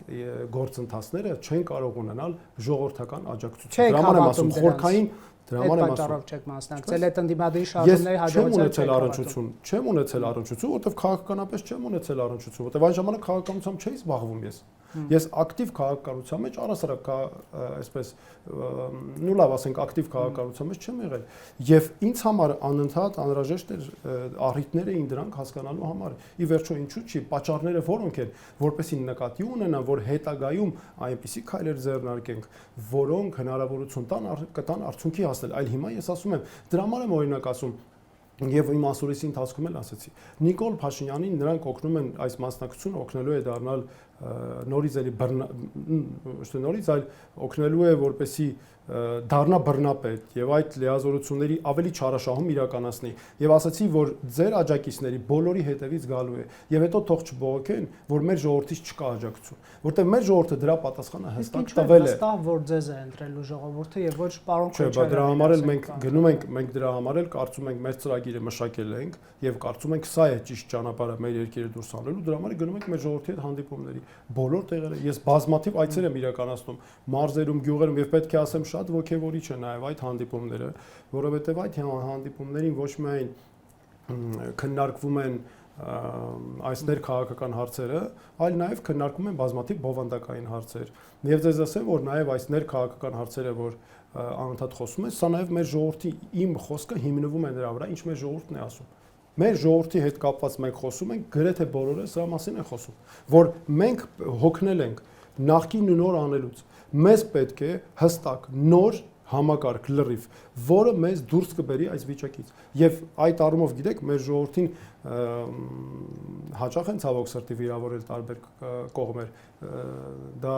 գործընթացները չեն կարող ունենալ ժողովրդական աջակցություն։ Դրա համար եմ ասում խորքային Այդ պատճառով չեք մասնակցել այդ ընդդիմադիր շարժումների հաջողության։ Չեմ ունեցել առնչություն, որովհետև քաղաքականապես չեմ ունեցել առնչություն, որովհետև այն ժամանակ քաղաքականությամբ չէի զբաղվում ես։ Ես ակտիվ քաղաքականության մեջ առասարակ այսպես նու լավ ասենք ակտիվ քաղաքականության մեջ չեմ եղել եւ ինձ համար անընդհատ անհրաժեշտ էր առիթներ էին դրանք հասկանալու համար։ Ի վերջո ինչու՞ չի պատճառները որոնք են, որպեսզի նկատի ունենան, որ հետագայում այնպիսի քայլեր ձեռնարկենք, որոնք հնարավորություն կտան արդյունքի հասնել, այլ հիմա ես ասում եմ, դրա համար եմ օրինակ ասում Եվ իմ ասորիսի ընթացքում էլ ասացի, Նիկոլ Փաշինյանին նրանք օգնում են այս մասնակցությունը օգնելու է դառնալ նորից էլի նորից այլ օգնելու է որպեսի դառնա բռնապետ եւ այդ լիազորությունների ավելի չարաշահում իրականացնի եւ ասացի որ ձեր աջակիցների բոլորի հետևից գալու է եւ հետո թող չբողոքեն որ մեր ժողովրդից չկա աջակցություն որտեղ մեր ժողովուրդը դրա պատասխանը հստակ տվել է հստակ որ ձեզ է ընտրելու ժողովուրդը եւ ոչ պարոն Քոչարյանը դրա համար էլ մենք գնում ենք դրա համար էլ կարծում ենք մեր ծրագիրը մշակել ենք եւ կարծում ենք սա է ճիշտ ճանապարհը մեր երկիրը դուրս անելու դրա համար գնում ենք մեր ժողովրդի հետ հանդիպումների բոլոր տեղերը ես բազմաթիվ այցեր եմ իրականացնում մարզերում գյուղերում եւ պետք է ասեմ շատ ոգևորիչ է նաեւ այդ հանդիպումները որովհետեւ այդ հանդիպումներին ոչ միայն քննարկվում են այս ներքաղաքական հարցերը, այլ նաև քննարկում են բազմաթիվ բովանդակային հարցեր։ Եվ ձեզ ասեմ, որ նաև այս ներքաղաքական հարցերը, որ անընդհատ խոսում են, սա նաև մեր ժողովրդի իմ խոսքը հիմնվում է նրա վրա, ինչ մեր ժողովուրդն է ասում։ Մեր ժողովրդի հետ կապված մենք խոսում ենք, գրեթե բոլորը սրա մասին են խոսում, որ մենք հոգնել ենք նախկին ու նոր անելուց։ Մեզ պետք է հստակ նոր համակարգ լրիվ, որը մեզ դուրս կբերի այս վիճակից։ Եվ այդ առումով գիտեք, մեր ժողովրդին հաճախ են ցավոք սրտի վիրավորել տարբեր կողմեր։ Դա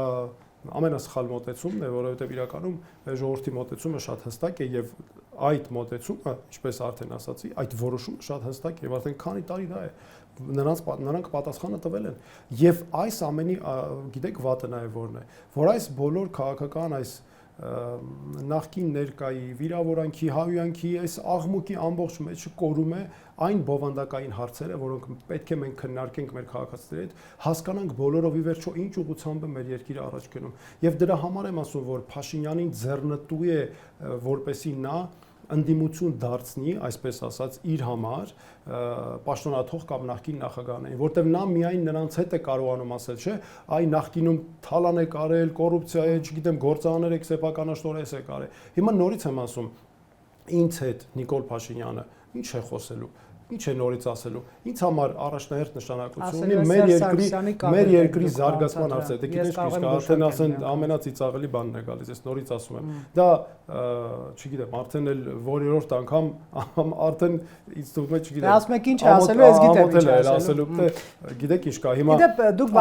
ամենասխալ մոտեցումն է, որովհետև իրականում մեր ժողովրդի մոտեցումը շատ հստակ է եւ այդ մոտեցումը, ինչպես արդեն ասացի, այդ որոշումը շատ հստակ է եւ արդեն քանի տարի դա է։ Նրանք պատասխանը տվել են։ Եվ այս ամենի գիտեք վատը նաեւ որն է, որ այս բոլոր քաղաքական այս նախկին ներկայի վիրավորանքի, հավյանքի, այս աղմուկի ամբողջ մեջը կորում է այն բովանդակային հարցերը, որոնք պետք է մենք քննարկենք մեր քաղաքացիների հետ, հասկանանք բոլորով ի վերջո ինչ ուղղությամբ է մեր երկիրը առաջ գնում։ Եվ դրա համար եմ ասում, որ Փաշինյանին ձեռնտու է, որպեսի նա ընդդիմություն դարձնի, այսպես ասած, իր համար պաշտոնաթող կամ նախկին նախագահներին, որտեղ նա միայն նրանց հետ է կարողանում ասել, չէ, այ նախկինում թալան է կարել, կոռուպցիա է, չգիտեմ, գործարաններ եք սեփականաշնորհ է կարել։ Հիմա նորից եմ ասում, ինձ հետ Նիկոլ Փաշինյանը ինչ է խոսելու, ինչ է նորից ասելու։ Ինձ համար առաջնահերթ նշանակություն ունի մեր երկրի զարգացման հարցը։ Դե գիտես ինչ կա, արդեն ասեն ամենածիծաղելի բանն է գալիս, ես նորից ասում եմ։ Դա, չգիտեմ, արդեն էլ որերորդ անգամ արդեն ինձ թվում է, չգիտեմ։ Ասում եք ինչ ասելու, ես գիտեմ ինչ ասելու։ Գիտեք ինչ կա, հիմա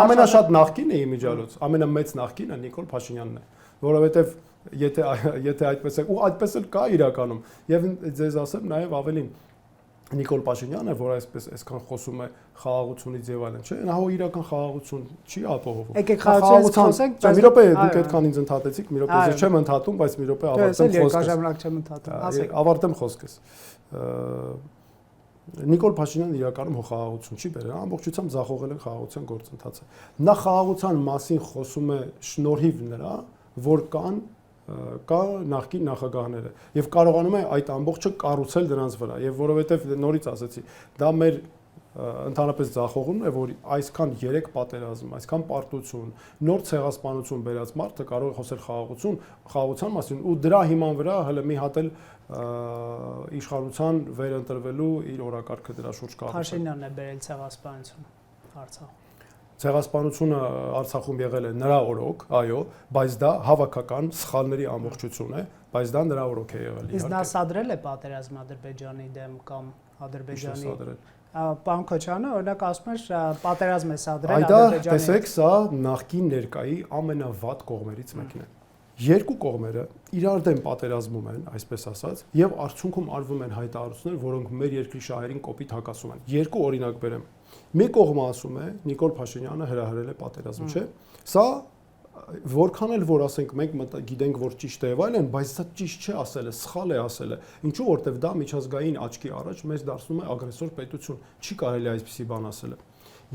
ամենաշատ նախկին է իմիջիալոց, ամենամեծ նախկինը Նիկոլ Փաշինյանն է, որովհետև եթե այդպես է, ու այդպես էլ կա իրականում։ Եվ ձեզ ասեմ նաև ավելին Նիկոլ Փաշինյանը, որ այսքան խոսում է խաղաղությունից եւ այլն, չէ՞, նա հո իրական խաղաղություն չի ապահովում։ Եկեք խաղաղությունից խոսենք, մի րոպե դուք այդքան ինձ ընդհատեցիք, մի րոպե ես չեմ ընդհատում, բայց մի րոպե ավարտեմ խոսքս։ Նիկոլ Փաշինյանն իրականում հո խաղաղություն չի բերել, ամբողջությամբ ձախողել են խաղաղության գործընթացը։ Նա խաղաղության մասին խոսում է շնորհիվ նրա, որ կա նախկին նախագահները եւ կարողանում է այդ ամբողջը կառուցել դրանց վրա եւ որովհետեւ նորից ասացի դա մեր ընդհանրապես ձախողումն է որ այսքան 3 պատերազմ, այսքան պարտություն, նոր ցեղասպանություն բերած մարդը կարող է խոսել խաղաղության մասին ու դրա հիման վրա հələ մի հատ էլ իշխանության վերընտրվելու իր օրակարգը դրա շուրջ կառուցել։ Փաշինյանն է բերել ցեղասպանությունը Արցախ։ Ցեղասպանությունը Արցախում եղել է նրա օրոք, այո, բայց դա հավաքական սխալների ամբողջություն է, բայց դա նրա օրոք է եղել։ Իսկ նա սադրել է պատերազմ Ադրբեջանի դեմ կամ Ադրբեջանի։ Պարոն Քոչարյանը օրինակ ասում է պատերազմ է սադրել Ադրբեջանի։ Այդա տեսեք, սա նախկին ներկայի ամենավատ կողմերից մեկն է։ Երկու կողմերը իրար դեմ պատերազմում են, այսպես ասած, եւ արդյունքում արվում են հայտարարություններ, որոնք մեր երկրի շահերին կոպիտ հակասում են։ Երկու օրինակ բերեմ։ Մի կողմը ասում է Նիկոլ Փաշինյանը հրահրել է պատերազմ, չէ՞։ Սա որքան էլ որ ասենք մենք գիտենք որ ճիշտ է եւ այլն, բայց դա ճիշտ չէ ասելը, սխալ է ասելը։ Ինչու որտեվ դա միջազգային աչքի առաջ մեզ դարձնում է ագրեսոր պետություն։ Չի կարելի այսպիսի բան ասելը։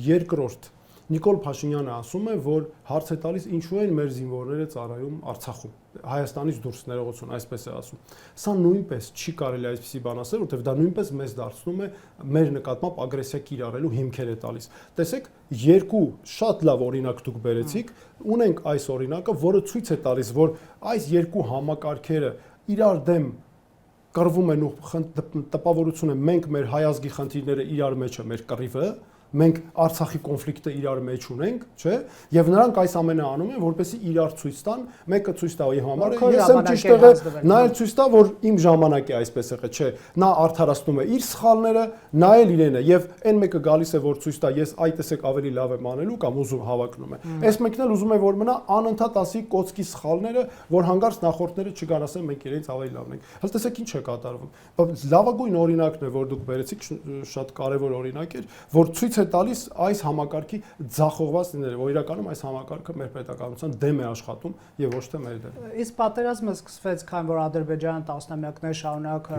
Երկրորդ Նիկոլ Փաշինյանը ասում է, որ հարց է տալիս ինչու են մեր զինվորները ծառայում Արցախում, Հայաստանից դուրս ներողություն, այսպես է ասում։ Սա նույնպես չի կարելի այսպիսի բան ասել, որովհետև դա նույնպես մեզ դարձնում է մեր նկատմամբ ագրեսիա կիրառելու հիմքեր է տալիս։ Տեսեք, երկու շատ լավ օրինակ դուք բերեցիք, ունենք այս օրինակը, որը ցույց է տալիս, որ այս երկու համակարգերը իրար դեմ կռվում են ու տպավորություն է մենք մեր հայազգի խնդիրները իրար մեջ է մեր կռիվը մենք Արցախի կոնֆլիկտը իրար մեջ ունենք, չէ՞, եւ նրանք այս ամենը անում են, որպեսզի իրար ցույց տան, մեկը ցույց տա իր համար, ես եմ ճիշտ եղել, նա էլ ցույց տա, որ իմ ժամանակը այսպես եղել, չէ, նա արդարացնում է իր սխալները, նա էլ իրենը եւ այն մեկը գալիս է, որ ցույց տա, ես այ տեսեք ավելի լավ եմ անելու կամ ուզում հավակնում է։ Այս մեկն էլ ուզում է, որ մնա անընդհատ ասի կոծկի սխալները, որ հանգարց նախորդները չգան ասեն մենք իրենց ավելի լավն ենք։ Հələ տեսեք ինչ է կատարվում։ Լավագույն օրինակն է, որ դուք բերեցիք, շատ կարևոր օրինակ էր, որ ցույց է տալիս այս համակարգի ձախողված լինելը, որ իրականում այս համակարգը մեր պետականության դեմ է աշխատում եւ ոչ թե մեր դեմ։ Իսկ պատերազմը սկսվեց, քանի որ Ադրբեջանը տասնամյակներ շարունակ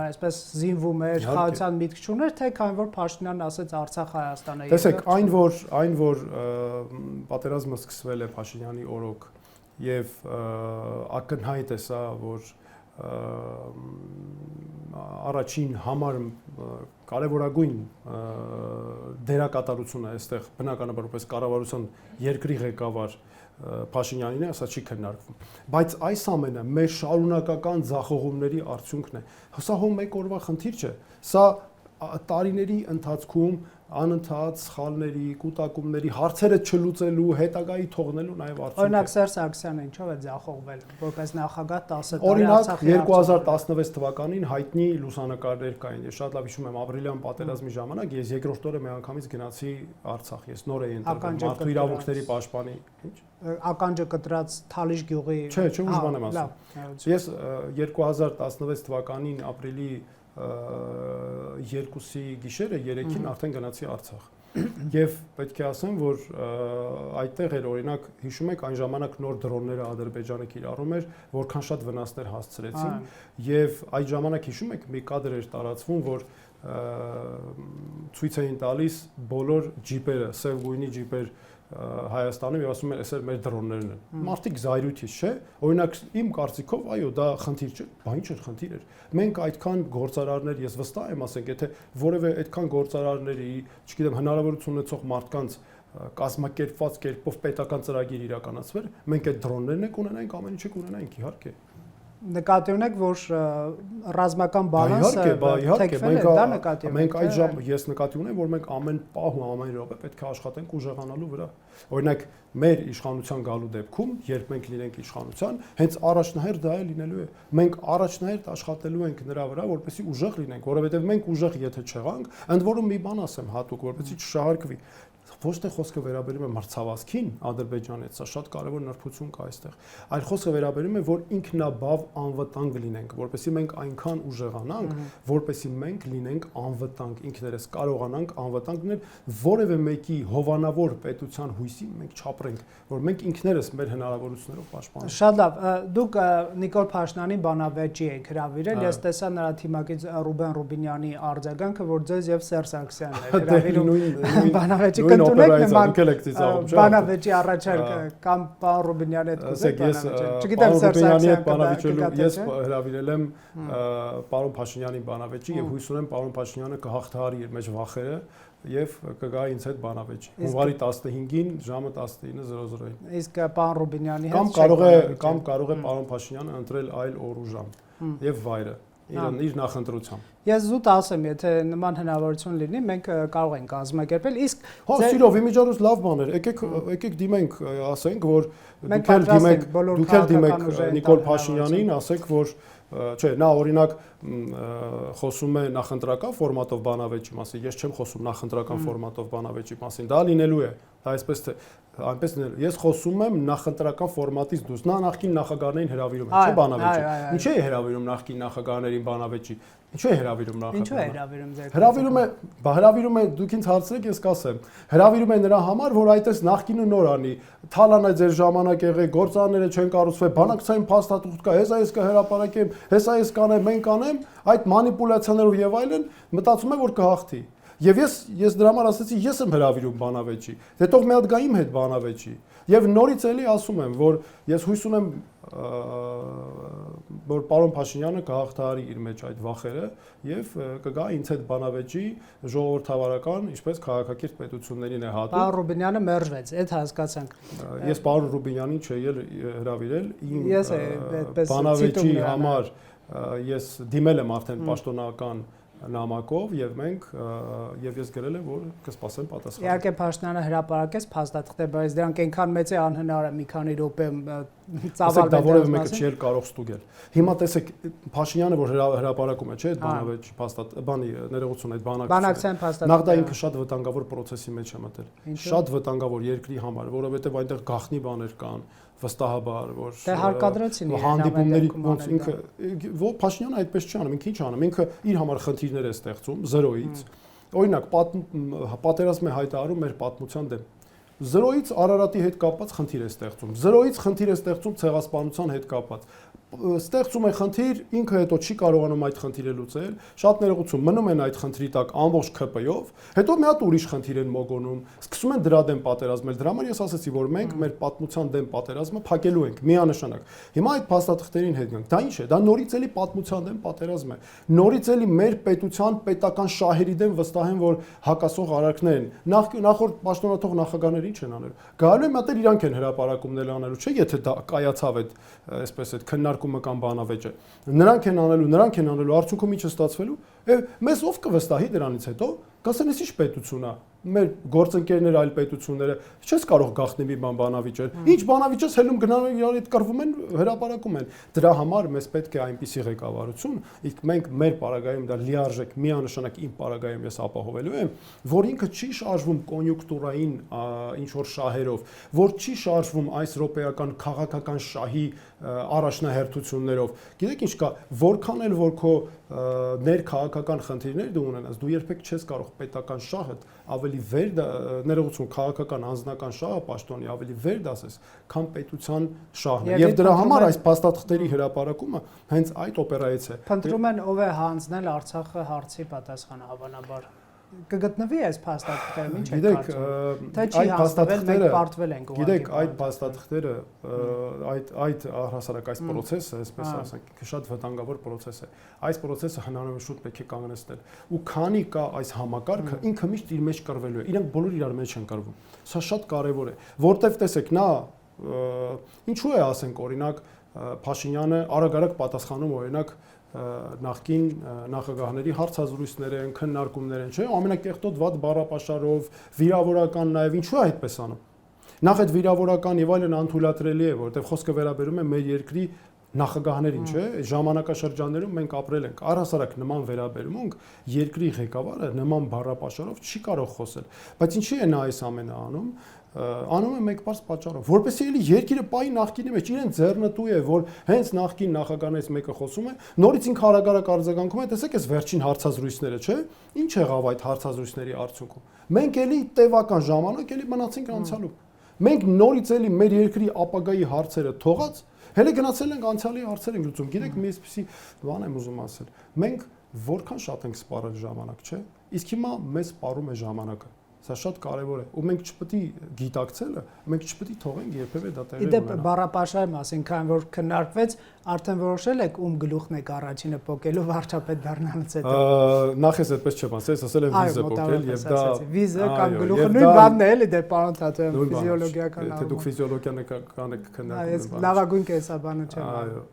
այսպես զինվում էր, խաղաղության միտք չուներ, թե քանի որ Փաշինյանն ասեց Արցախ Հայաստանը։ Տեսեք, այն որ պատերազմը սկսվել է Փաշինյանի օրոք եւ ակնհայտ է սա, որ առաջին համար կարևորագույն դերակատարությունը այստեղ բնականաբար որպես կառավարության երկրի ղեկավար Փաշինյանին է, ասա չի քննարկվում, բայց այս ամենը մեր շարունակական ձախողումների արդյունքն է։ Սա հո մեկ օրվա խնդիր չէ, սա տարիների ընթացքում անընդհատ սխալների, կուտակումների, հարցերը չլուծելու, հետագայի թողնելու նաև արդյունք է։ Օրինակ Սերժ Սարգսյանը ինչով է ձախողվել, որպես նախագահ 10 տարի Օրինակ 2016 թվականին հայտնի լուսանկարներ կային։ Ես շատ լավ հիշում եմ ապրիլյան պատերազմի ժամանակ ես երկրորդ օրը միանգամից գնացի Արցախ։ Ես նոր էի ընտրվել մարդու իրավունքների պաշտպանի, ինչ ականջը կտրած Թալիշ գյուղի։ Չէ, ուժ բան եմ ասում։ Ես 2016 թվականին ապրիլի 2-ի գիշերը 3-ին արդեն գնացի Արցախ։ Եվ պետք է ասեմ, որ այդտեղ էր օրինակ հիշում եք այն ժամանակ նոր դրոնները Ադրբեջանը կիրառում էր, որքան շատ վնասներ հասցրեցին, եւ այդ ժամանակ հիշում եք մի կադր էր տարածվում, որ ցույց էին տալիս բոլոր ջիպերը, սև գույնի ջիպեր Հայաստանում եւ ասում են, «Էս մեր դրոններն են»։ Մարդիկ զայրույթից, չէ՞։ Օրինակ իմ կարծիքով, այո, դա խնդիր չէ, բան ինչ խնդիր էր։ Մենք այդքան գործարարներ, ես վստահ եմ, ասենք, եթե որևէ այդքան գործարարների, չգիտեմ, հնարավորություն ունեցող մարդկանց կազմակերպված կերպով պետական ծրագիր իրականացվեր, մենք այդ դրոններն ենք ունենայինք, ամեն ինչը կունենայինք, իհարկե։ Նկատի ունեք, որ ռազմական բալանսը թեքվել է, դա նկատի ունեք։ Մենք այդ ժամ ես նկատի ունեմ, որ մենք ամեն պահ ու ամեն րոպե պետք է աշխատենք ուժեղանալու վրա։ Օրինակ մեր իշխանության գալու դեպքում, երբ մենք լինենք իշխանության, հենց առաջնահերթ դա է լինելու է։ Մենք առաջնահերթ աշխատելու ենք նրա վրա, որպեսզի ուժեղ լինենք, որովհետև մենք ուժեղ եթե չեղանք, ընդ որում մի բան ասեմ հատուկ, որպեսզի չշահարկվի։ Ոչ թե խոսքը վերաբերում է մրցավազքին Ադրբեջանից, սա շատ կարևոր նրբություն կա այստեղ, այլ խոսքը վերաբերում է, որ ինքնաբավ անվտանգ լինենք, որպեսզի մենք այնքան ուժեղանանք, որպեսզի մենք լինենք անվտանգ, ինքներս կարողանանք անվտանգ լինել, որևէ մեկի հովանավոր պետության հույսին մենք չապրենք, որ մենք ինքներս մեր հնարավորություններով պաշտպանենք։ Շատ լավ, դուք Նիկոլ Փաշինյանի բանավեճի եք հրավիրել, ես տեսա նրա թիմակից Ռուբեն Ռուբինյանի արձագանքը, որ ձեզ եւ Սերժ Սարգսյանն եք հրավիրում բանավեճի Բանավեճի առաջարկը կամ պարոն Ռուբինյանի հետ կուզեք բանավեճել։ Չգիտեմ Սերժ Սարգսյանը ես հրավիրել եմ պարոն Փաշինյանի բանավեճի եւ հույս ունեմ պարոն Փաշինյանը կհաղթահարի իր մեջ վախերը եւ կգա ինձ հետ բանավեճ։ Հունվարի 15-ին ժամը 19:00-ին։ Իսկ պարոն Ռուբինյանի հետ կամ կարող է պարոն Փաշինյանը ընտրել այլ օր ու ժամ եւ վայրը իր նախընտրությամբ։ Ես զուտ ասեմ, եթե նման հնարավորություն լինի, մենք կարող ենք կազմակերպել, իսկ հա, սիրով իմիջիայլոց լավ բաներ, եկեք դիմենք, ասենք, որ դուք էլ դիմեք Նիկոլ Փաշինյանին, ասեք, որ չէ, նա օրինակ խոսում է նախընտրական ֆորմատով բանավեճի մասին, ես չեմ խոսում նախընտրական ֆորմատով բանավեճի մասին, դա լինելու է, դա այսպես թե այնպես լինելու։ Ես խոսում եմ նախընտրական ֆորմատից դուրս, նա նախկին նախագահներին հրավիրում է, չէ՞ բանավեճի։ Ինչու է հրավիրում նախկին նախագահներին բանավեճի։ Ինչու է հրավիրում նախագահը։ Ինչու է հրավիրում ձեր։ Հրավիրում է, դուք ինձ հարցրեք, ես կասեմ։ Հրավիրում է նրա համար, որ այդպես նախկինը նոր անի։ Թալանա ձեր ժամանակ եղե, գործարանները չեն կառուցվել, բանակցային փաստաթուղթ կա, հեսա ես կհրապարակեմ, հեսա ես կանեմ, մենք կանեմ, այդ մանիպուլյացիաներով եւ այլն, մտածում եմ, որ կհաղթի։ Եվ ես դրա համար ասացի, ես եմ հրավիրում բանավեճի։ Դե թող մի հատ գա իմ հետ բանավեճի։ Եվ նորից էլի ասում եմ, որ ես հույս ունեմ, որ պարոն Փաշինյանը կհաղթահարի իր մեջ այդ վախերը եւ կգա ինձ հետ բանավեճի ժողովրդավարական, ինչպես քաղաքակիրթ պետություններին է հատուկ։ Պարոն Ռուբինյանը մերժվեց, այդ հասկացանք։ Ես պարոն Ռուբինյանին չէի հրավիրել, իմ բանավեճի համար ես դիմել եմ արդեն պաշտոնական նամակով եւ մենք եւ ես գրել եմ որ կսպասեմ պատասխանը։ Իհարկե Փաշինյանը հրապարակեց փաստաթղթեր, բայց դրանք այնքան մեծ է անհնար է մի քանի րոպե ծավալվել դա որևէ մեկը չի կարող ստուգել։ Հիմա տեսեք Փաշինյանը որ հրապարակում է, չէ՞, այդ բանավեճ բանի ներողություն այդ բանակցային փաստաթղթերը։ Նախ դա ինքը շատ վտանգավոր process-ի մեջ է մտել։ Շատ վտանգավոր երկրի համար, որովհետեւ այնտեղ գաղտնի բաներ կան, վստահաբար որ դե հարկադրեցին հանդիպումների ոնց ինքը Փաշինյանը այդպես չի անում, ինքը ինչ անում, ինքը իր համար խնդիրներ է ստեղծում 0-ից։ Օրինակ պատերազմ է հայտարարում մեր պատմության դեմ 0-ից Արարատի հետ կապված խնդիր է ստեղծում 0-ից խնդիր է ստեղծում ցեղասպանության հետ կապված ստեղծում է խնդիր ինքը հետո չի կարողանում այդ խնդիրը լուծել շատ ներողություն մնում են այդ խնդրի տակ ամբողջ ՔՊ-ով հետո մի հատ ուրիշ խնդիր են մոգոնում սկսում են դրա դեմ պատերազմել դրա համար ես ասացի որ մենք մեր պատմության դեմ պատերազմը փակելու ենք միանշանակ հիմա այդ փաստաթղթերին հետ գանք դա ինչ է դա նորից էլի պատմության դեմ պատերազմ է նորից էլի մեր պետության պետական շահերի դեմ վստահ են որ հակասող արարքներ են նախորդ պաշտոնաթող նախագահներ ինչ են անել գալու են մտել իրանք են հրապարակումներ անելու չէ եթե դա կայացավ այդ այսպես այդ քննարկումը կամ բանավեճը նրանք են անելու արդյունքում ինչ է ստացվելու մեզ ով կվստահի դրանից հետո կասեն էս ինչ պետություն է մեր գործընկերներ այլ պետությունները չես կարող գախնի մի բանավիճել ինչ բանավիճես հելում գնանում են իրար հետ կռվում են հրապարակում են դրա համար մեզ պետք է այնպիսի ղեկավարություն իսկ մենք մեր պարագայում դա լիարժեք միանշանակ իմ պարագայում ես ապահովելու եմ որ ինքը չի շարժվում կոնյունկտուրային ինչ որ շահերով որ չի շարժվում այս ռոպեական քաղաքական շահի առաջնահերթություններով գիտեք ինչ կա որքան էլ որ քո ներքաղաքական խնդիրներ դու ունենաս դու երբեք չես կարող պետական շահը ավելի վեր ներողություն քաղաքական անձնական շահը պաշտոնի ավելի վեր դասես քան պետության շահն է եւ դրա համար այս փաստաթղթերի հրապարակումը հենց այդ օպերայից է փնտրում են ով է հանձնել Արցախը հարցի պատասխանը հավանաբար կգտնվի այս փաստաթղթերում ինչ է կարծում թե չի հասցվել մենք պարտվել ենք գիտեք այդ փաստաթղթերը այդ առհասարակ այս process-ը այսպես ասենք շատ վտանգավոր process է այս process-ը հնարավոր շուտ պետք է կանգնեցնել ու քանի կա այս համակարգը ինքը միշտ իր մեջ կռվելու է իրանք բոլոր իրար մեջ են կռվում սա շատ կարևոր է որտեվ տեսեք նա ինչու է ասենք օրինակ Փաշինյանը արագ պատասխանում օրինակ նախկին նախագահների հարցազրույցներ են, քննարկումներ են, չէ՞, ամենակեղտոտ վատ բառապաշարով, վիրավորական նաև ինչու է այդպես անում։ Նախ այդ վիրավորական եւ այլն անթույլատրելի է, որովհետեւ խոսքը վերաբերում է մեր երկրի նախագահներին, չէ՞, ժամանակաշրջաններում մենք ապրել ենք։ Առհասարակ նման վերաբերմունք երկրի ղեկավարը նման բառապաշարով չի կարող խոսել։ Բայց ինչի է նա այս ամենը անում։ Անում է մեկ բարձ պատճառով, որպեսզի էլի երկիրը պայի նախկինի մեջ իրեն ձեռնտու է, որ հենց նախկին նախագահներից մեկը խոսում է, նորից ինքը արագ արձագանքում է, տեսեք այս վերջին հարցազրույցները, չէ՞, ինչ եղավ այդ հարցազրույցների արդյունքում։ Մենք էլի տևական ժամանակ էլի մնացինք անցյալում։ Մենք նորից էլի մեր երկրի ապագայի հարցերը թողած, հələ գնացել ենք անցյալի հարցեր ենք լուծում։ Գիտեք, մի էսպիսի բան եմ ուզում ասել։ Մենք որքան շատ ենք սպառել ժամանակ, չէ՞։ Իսկ հիմա մեզ սպառում է ժամանակը։ Սա շատ կարևոր է ու մենք չպետք է գիտակցելը, մենք չպետք է թողենք երբևէ դա տեղի ունենա։ Իդեպ բառապաշարի մասին, քան որ քննարկվեց, արդեն որոշել եք ում գլուխն եք առաջինը փոկելու վարչապետ դառնալուց հետո։ Նախ ես այդպես չեմ ասել, ես ասել եմ վիզը փոկել եւ դա վիզը կամ գլուխը նույն բանն է էլի դե պարոն Թաթոյան ֆիզիոլոգիական թե դուք ֆիզիոլոգիան եք քննարկում։ Այս լավագույն կեսաբանը չեմ։ Այո։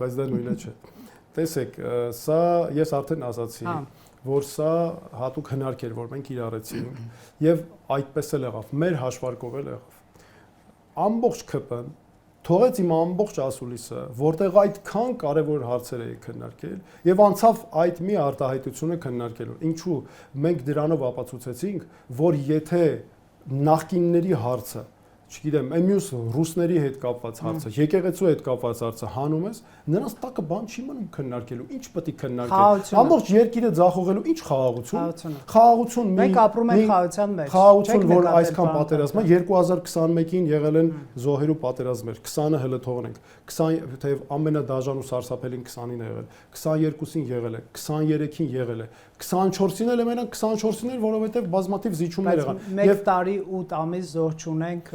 Բայց դա նույնը չէ։ Տեսեք, սա ես արդեն ասացի որ սա հատուկ հնարք էր, որ մենք իրարեցինք եւ այդպես էլ եղավ, մեր հաշվարկով էլ եղավ։ Ամբողջ ԿՊ-ն թողեց իմ ամբողջ ասուլիսը, որտեղ այդքան կարևոր հարցեր էի քննարկել եւ անցավ այդ մի արտահայտությունը քննարկելու։ Ինչու մենք դրանով ապացուցեցինք, որ եթե նախկինների հարցը չգիտեմ, մյուս ռուսների հետ կապված հարցը, եկեղեցու հետ կապված հարցը հանում ես, նրանց տակը բան չի մնում քննարկելու։ Ինչ պետք է քննարկել։ Ամբողջ երկիրը ձախողելու ինչ խաղաղություն։ Խաղաղություն մենք ապրում ենք խաղաղության մեջ։ Խաղաղություն, որ այսքան պատերազմ է 2021-ին եղել են զոհերու պատերազմներ, 20-ը հələ թողնենք, 20 թեև ամենադաժան ու սարսափելին 20-ին է եղել, 22-ին եղել է, 23-ին եղել է, 24-ին էլ մենակ 24-ին էր, որովհետև բազմաթիվ զիջումներ եղան։ Մեկ տարի 8 ամիս զոհ չունենք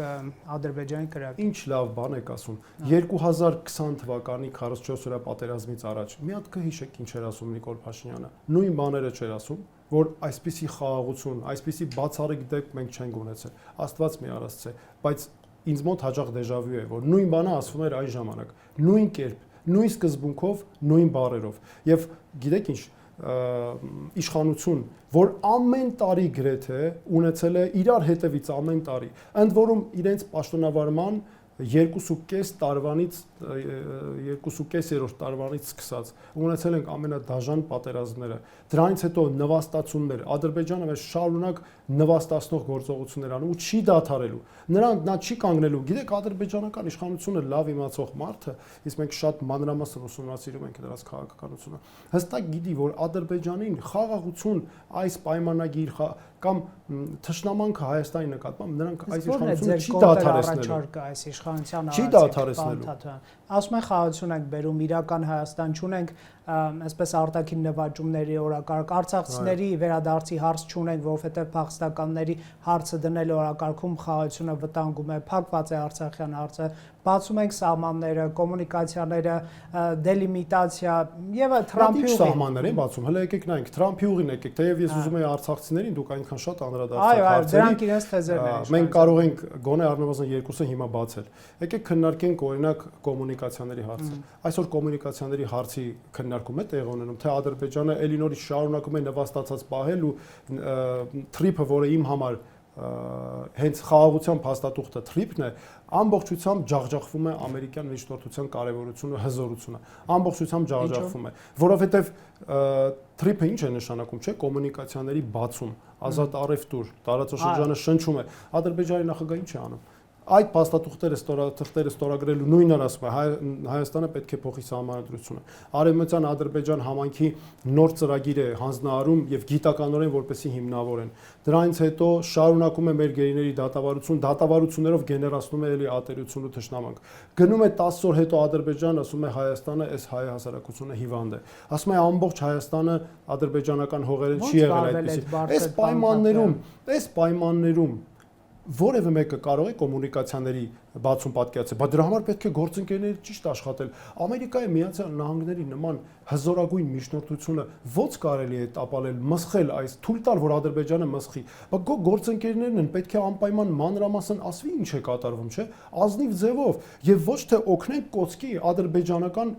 Ադրբեջանի կրակի։ Ինչ լավ բան եք ասում։ 2020 թվականի 44 օրյա պատերազմից առաջ մի հատ կհիշեք ինչ էր ասում Նիկոլ Փաշինյանը։ Նույն բաները չէր ասում, որ այսպիսի խաղաղություն, այսպիսի բացառիկ դեպք մենք չենք ունեցել։ Աստված մի արածցե, բայց ինձ մոտ հաճախ դեժավյու է, որ նույն բանը ասվում էր այն ժամանակ, նույն կերպ, նույն սկզբունքով, նույն բառերով։ Եվ գիտեք ինչ, իշխանություն, որ ամեն տարի գրեթե ունեցել է իրար հետևից ամեն տարի, ընդ որում իրենց պաշտոնավարման 2.5 տարվանից 2.5-րդ տարվանից սկսած ունեցել ենք ամենադաժան պատերազմները, դրանից հետո նվաստացումներ, Ադրբեջանը մեզ շարունակ նվաստացնող գործողություններ անում ու չի դադարելու, նա չի կանգնելու, գիտեք ադրբեջանական իշխանությունը լավ իմացող մարդը, իսկ մենք շատ մանրամասն ուսումնասիրում ենք դրանց քաղաքականությունը, հստակ գիտի, որ Ադրբեջանին խաղաղություն այս պայմանագիր կամ թշնամանքը Հայաստանի նկատմամբ նրանք այս իշխանությունը չի դադարեցնելու։ Այս իշխանության չի դադարեցնելու։ Ասում են խաղաղություն ենք բերում, իրական Հայաստան չունենք, այսպես արտաքին նվաճումների օրակարգ, արցախցիների վերադարձի հարց չունենք, որովհետև փախստականների հարցը դնել օրակարգում խաղաղությունը վտանգում է, փակված է արցախյան հարցը, բացում ենք սահմանները, կոմունիկացիաները, դելիմիտացիա եւ Թրամփի ուղին սահմաններ են բացում։ Հələ եկեք նայենք Թրամփի ուղին եկեք, թեև ես ուզում եի արցախցիներին, դուք այնքան շատ անդրադարձաք հարցերի։ Դրանք իրենց թեզերն են։ Մենք կարող ենք գոնե առնվազն երկուսը հիմա բացել։ Եկեք քննարկենք օրինակ կոմունիկացիաների հարցը։ Այսօր կոմունիկացիաների հարցի քննարկում է տեղ ունենում, թե Ադրբեջանը էլինորից շարունակում է նվաստացած պահել ու թրիփը, որը իմ համար հենց խաղաղության փաստաթուղթը թրիփն է, ամբողջությամբ ջախջախվում է ամերիկյան միջնորդության կարևորությունը, հզորությունը, ամբողջությամբ ջախջախվում է, որովհետև թրիփը ինչ է նշանակում, չէ, կոմունիկացիաների բացում, ազատ առևտուր, տարածաշրջանը շնչում է, Ադրբեջանի նախագահը ինչ է անում։ Այդ փաստաթուղթերը ստորագրելու նույնն ասում է Հայաստանը պետք է փոխի սահմանադրությունը։ Արևմտյան Ադրբեջան համայնքի նոր ծրագիր է հանձնարարում եւ գիտականորեն որպեսի հիմնավորեն։ Դրանից հետո շարունակում է մեր գերիների դատավարություններով գեներացնում է էլի ատելություն ու թշնամանք։ Գնում է 10 օր հետո Ադրբեջան ասում է Հայաստանը այս հայ հասարակությունը հիվանդ է։ Ասում է ամբողջ Հայաստանը ադրբեջանական հողերեն չի եղել այդպեսի։ Այս պայմաններում որևէ մեկը կարող է կոմունիկացիաների բացում պատկերացնել, բայց դրա համար պետք է գործընկերների ճիշտ աշխատել։ Ամերիկայի Միացյալ Նահանգների նման հզորագույն միջնորդությունը ո՞նց կարելի է տապալել, մսխել այս, թույլ տալ, որ Ադրբեջանը մսխի։ Բայց գործընկերներն են, պետք է անպայման մանրամասն ասվի ինչ է կատարվում, չէ՞, ազնիվ ձևով, եւ ոչ թե օգնենք կոծկի ադրբեջանական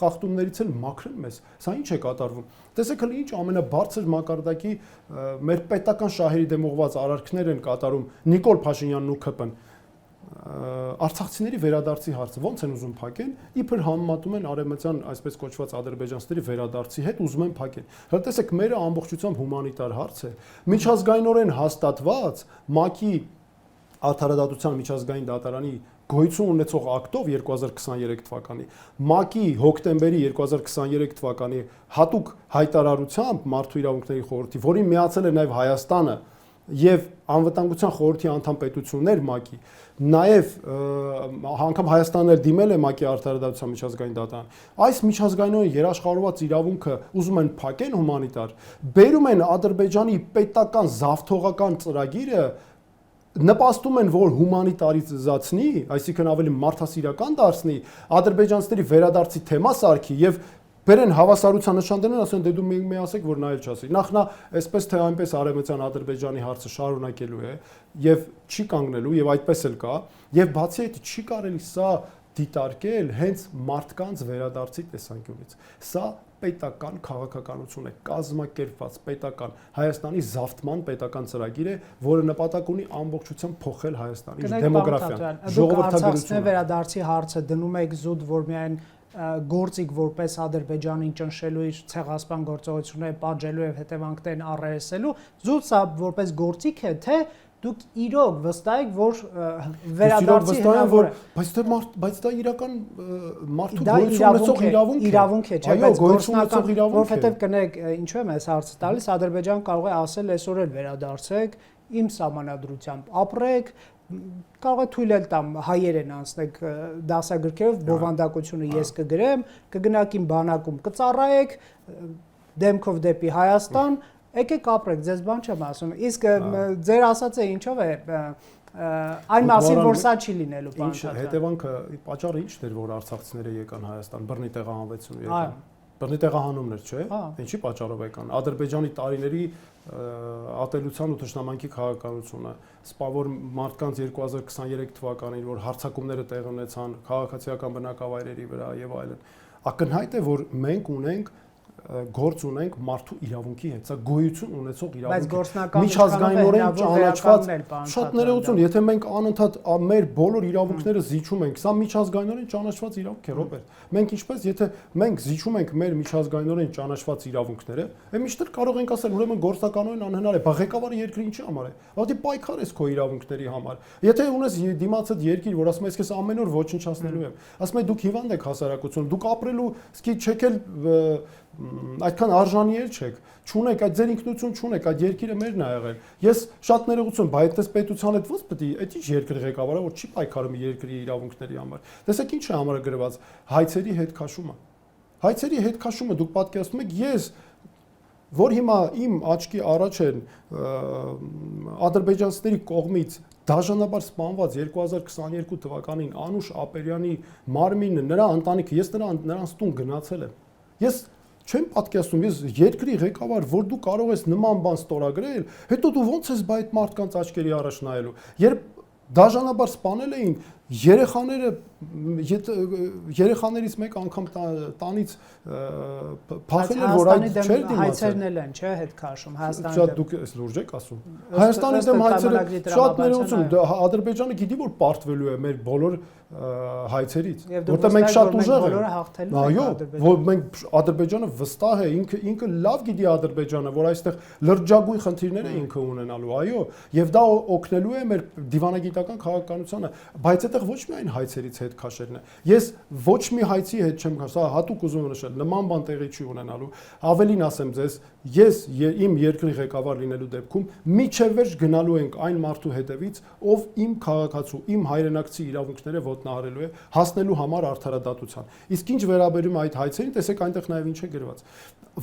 խախտումներից էլ մաքրեն մեզ։ Սա ինչ է կատարվում։ Տեսեք հələ ինչ ամենաբարձր մակարդակի մեր պետական շահերի դեմ ուղղված արարքներ են կատարում Նիկոլ Փաշինյանն ու ՔՊ-ն։ Արցախցիների վերադարձի հարցը ո՞նց են ուզում փակեն, իբր համեմատում են արևմտյան այսպես կոչված ադրբեջանցիների վերադարձի հետ, ուզում են փակեն։ Հələ տեսեք, մերը ամբողջությամբ հումանիտար հարց է։ Միջազգայինորեն հաստատված ՄԱԿ-ի Արդարադատության միջազգային դատարանի գոյություն ունեցող ակտով 2023 թվականի, ՄԱԿ-ի հոկտեմբերի 2023 թվականի հատուկ հայտարարությամբ Մարդու իրավունքների խորհրդի, որին միացել է նաև Հայաստանը եւ անվտանգության խորհրդի անդամ պետություններ ՄԱԿ-ի, նաեւ անգամ Հայաստանն էլ դիմել է ՄԱԿ-ի արդարադատության միջազգային դատարան։ Այս միջազգայինորեն երաշխավորված իրավունքը ուզում են փակեն հումանիտար, բերում են Ադրբեջանի պետական զավթողական ծրագիրը, նպաստում են, որ հումանիտարիզացնի, այսինքն ավելի մարդասիրական դարձնի, ադրբեջանցիների վերադարձի թեմա սարքի եւ բերեն հավասարության նշան դնեն, ասեն դե դու մի ասեք, որ նա էլ չասի։ Նախ նա այսպես թե այնպես արևմտյան Ադրբեջանի հարցը շարունակելու է եւ չի կանգնելու եւ այդպես էլ կա, եւ բացի այդ չի կարելի սա դիտարկել հենց մարդկանց վերադարձի տեսանկյունից։ Սա պետական քաղաքականություն է, կազմակերպված պետական Հայաստանի զավթման պետական ծրագիր է, որը նպատակ ունի ամբողջությամբ փոխել Հայաստանի դեմոգրաֆիան, ժողովրդագրությունը։ Վերադարձի հարցը դնում եք զուտ, որ միայն գործիք որպես Ադրբեջանին ճնշելու իր ցեղասպան գործողությունները պատժելու եւ հետևանքներն առերեսելու, զուտ սա որպես գործիք է, թե դուք իրոք վստահ եք, որ վերադարձի հնարավոր է։ Բայց դա իրական մարդու գոյություն ունեցող իրավունք է, չէ՞, բայց գործնական իրավունք է, որովհետեւ կներեք, ինչու եմ այս հարցը տալիս, Ադրբեջան կարող է ասել այսօր էլ վերադարձեք, իմ սահմանադրությամբ ապրեք, կարող է թույլ էլ տամ հայերեն անցնեք դասագրքերով բովանդակությունը ես կգրեմ, կգնաք իմ բանակում կծառայեք, դեմքով դեպի Հայաստան, եկեք ապրեք, ձեզ բան չեմ ասում։ Իսկ ձեր ասածը ինչով է այն մասին, որ սա չի լինելու բան։ Հետևանքը պատճառը ի՞նչն էր, որ արցախցիները եկան Հայաստան, բռնի տեղահանվեցին ու եկան։ Բռնի տեղահանումներ, չէ՞։ Ինչի պատճառով եկան։ Ադրբեջանի տարիների ատելության ու թշնամանքի քաղաքականությունը, սպավոր մարդկանց 2023 թվականին, որ հարձակումները տեղ ունեցան քաղաքացիական բնակավայրերի վրա եւ այլն։ Ակնհայտ է, որ մենք ունենք գործ ունենք մարդու իրավունքի հետ, սա գոյություն ունեցող բայց իրավունք գործնական միջազգայինորեն ճանաչված շատ ներողություն, եթե մենք անընդհատ մեր բոլոր իրավունքները զիջում ենք, սա միջազգայինորեն ճանաչված իրավունք է, Ռոբերտ։ Մենք ինչպես եթե մենք զիջում ենք մեր միջազգայինորեն ճանաչված իրավունքները, միշտ կարող ենք ասել, ուրեմն գործնականորեն անհնար է, բա ղեկավարը երկրի ինչի համար է։ Որտի պայքար ես քո իրավունքների համար։ Եթե ունես դիմացած երկիր, որ ասում ես քեզ ամեն օր ոչնչացնելու եմ, ասում է դուք հիվանդ եք հասարակություն, դուք ապրելու սկի չեք էլ այդքան արժանի էլ չեք, չունեք այդ ձեր ինքնություն չունեք, այդ երկիրը մերն է եղել։ Ես շատ ներողություն, բայց այդպես պետության հետ ո՞նց պետք է, այդ ինչ երկրի ղեկավարը որ չի պայքարում երկրի իրավունքների համար։ Տեսեք ինչ է համարը գրված, հայցերի հետ քաշումը։ Հայցերի հետ քաշումը դուք պատկերացնում եք, ես որ հիմա իմ աչքի առաջ են ադրբեջանցիների կողմից դաժանաբար սպանված 2022 թվականին Անուշ Ապերյանի մարմինը, նրա ընտանիքը, ես նրանց տուն գնացել եմ։ Ես չեմ պատկերացնում, ես երկրի ղեկավար, որ դու կարող ես նման բան ստորագրել, հետո դու ո՞նց ես բա այդ մարդկանց աչքերի առաջ նայելու։ Երբ դաժանաբար սպանել էին երեխաներից մեկ անգամ տանից փախել էր, որ այդ չէր դիմացել։ Հայցերն էլ են, չէ՞, հետ քաշում Հայաստանի դեմ։ Դուք էս լուրջ եք ասում։ Հայաստանի դեմ հայցերը շատ ներողություն, Ադրբեջանը գիտի որ պարտվելու է մեր բոլոր հայցերից, որտեղ մենք շատ ուժեղ ենք։ Այո, որ մենք Ադրբեջանը վստահ է, ինքը լավ գիտի Ադրբեջանը, որ այստեղ լրջագույն խնդիրներ է ինքը ունենալու, այո, եւ դա օգնելու է մեր դիվանագիտական քաղաքականությանը, բայց այդտեղ ոչ միայն հայցերից հետ քաշելն է։ Ես ոչ մի հայցի հետ չեմ քաշ, սա հատուկ ուզում եմ նշել, նման բան տեղի չի ունենալու։ Ավելին ասեմ ձեզ, ես իմ երկրի ղեկավար լինելու դեպքում միջև վերջ գնալու ենք այն մարդու հետևից, ով իմ քաղաքացու, իմ հայրենակցի իրավունքները ոտնահարելու է, հասնելու համար արդարադատության։ Իսկ ինչ վերաբերում այդ հայցերին, տեսեք այնտեղ նաև ինչ է գրված։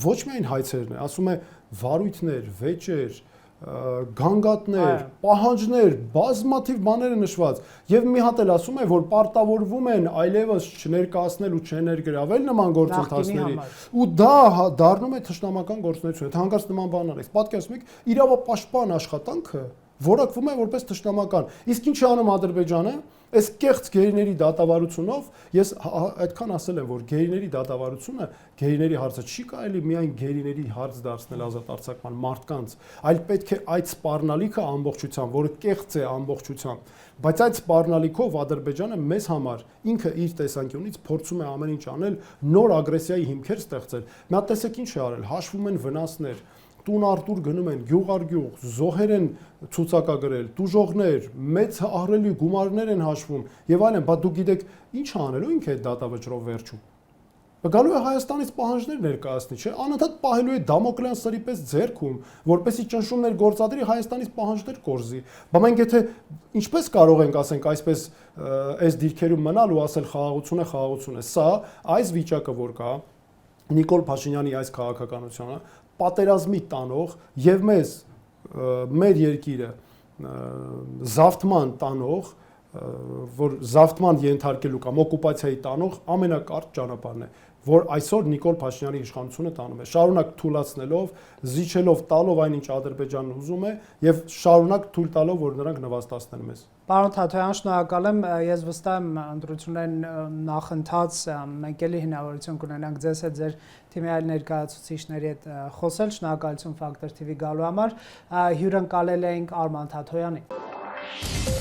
Ոչ միայն հայցերն է, ասում է վարույթներ, վեճեր, գանգատներ, պահանջներ, բազմաթիվ բաներ են նշված եւ մի հատ էլ ասում է որ պարտավորվում են այլևս չներկայացնել ու չներգրավել նման գործընթացների ու դա դառնում է թշնամական գործունեություն։ Եթե հանկարծ նման բան արեք, պատկերացնում եք իրավապաշտպան աշխատանքը որակվում է որպես թշնամական։ Իսկ ինչ է անում Ադրբեջանը, այս կեղծ գերիների դատավարությունով, ես այդքան ասել եմ, որ գերիների դատավարությունը, գերիների հարցը չի կարելի միայն գերիների հարց դարձնել ազատ արձակման մարդկանց, այլ պետք է այդ սպառնալիքը ամբողջությամբ, որը կեղծ է ամբողջությամբ, բայց այդ սպառնալիքով Ադրբեջանը մեզ համար ինքը իր տեսանկյունից փորձում է ամեն ինչ անել, նոր ագրեսիայի հիմքեր ստեղծել։ Մի հատ տեսեք ինչ է արել, հաշվում են վնասներ, տուն արտուր գնում են, գյուղ առ գյուղ, զոհեր են ցուցակագրել, տուժողներ, մեծ ահռելի գումարներ են հաշվում եւ այլն, բայց դուք գիտեք ինչ անելու ինքը այդ դատավճռով վերջում։ Գալու է Հայաստանից պահանջներ ներկայացնի, չէ՞, անընդհատ պահելու է Դամոկլյան սրի պես ձեռքում, որպեսզի ճնշումներ գործադրի Հայաստանից պահանջներ կորզի։ Բայց մենք եթե ինչպես կարող ենք ասենք այսպես այս դիրքերում մնալ ու ասել խաղաղություն է, սա այս վիճակը որ կա Նիկոլ Փաշինյանի այս քաղաքականությունը պատերազմի տանող եւ մեր երկիրը զավթման տանող, որ զավթման ենթարկելու կամ օկուպացիայի տանող ամենակարճ ճանապարհն է, որ այսօր Նիկոլ Փաշինյանի իշխանությունը տանում է, շարունակ թույլատնելով, զիջելով, տալով այնինչ Ադրբեջանն ուզում է եւ շարունակ թույլ տալով, որ նրանք նվաստացնեն մեզ։ Պարոն Թաթոյան, շնորհակալ եմ, ես վստահ եմ ընտրություններին նախընթաց մենք էլի հնարավորություն կունենանք ձեզ հետ ձեր թիմի այլ ներկայացուցիչների հետ խոսել, շնորհակալություն Factor TV գալու համար, հյուրընկալել էինք Արման Թաթոյանին։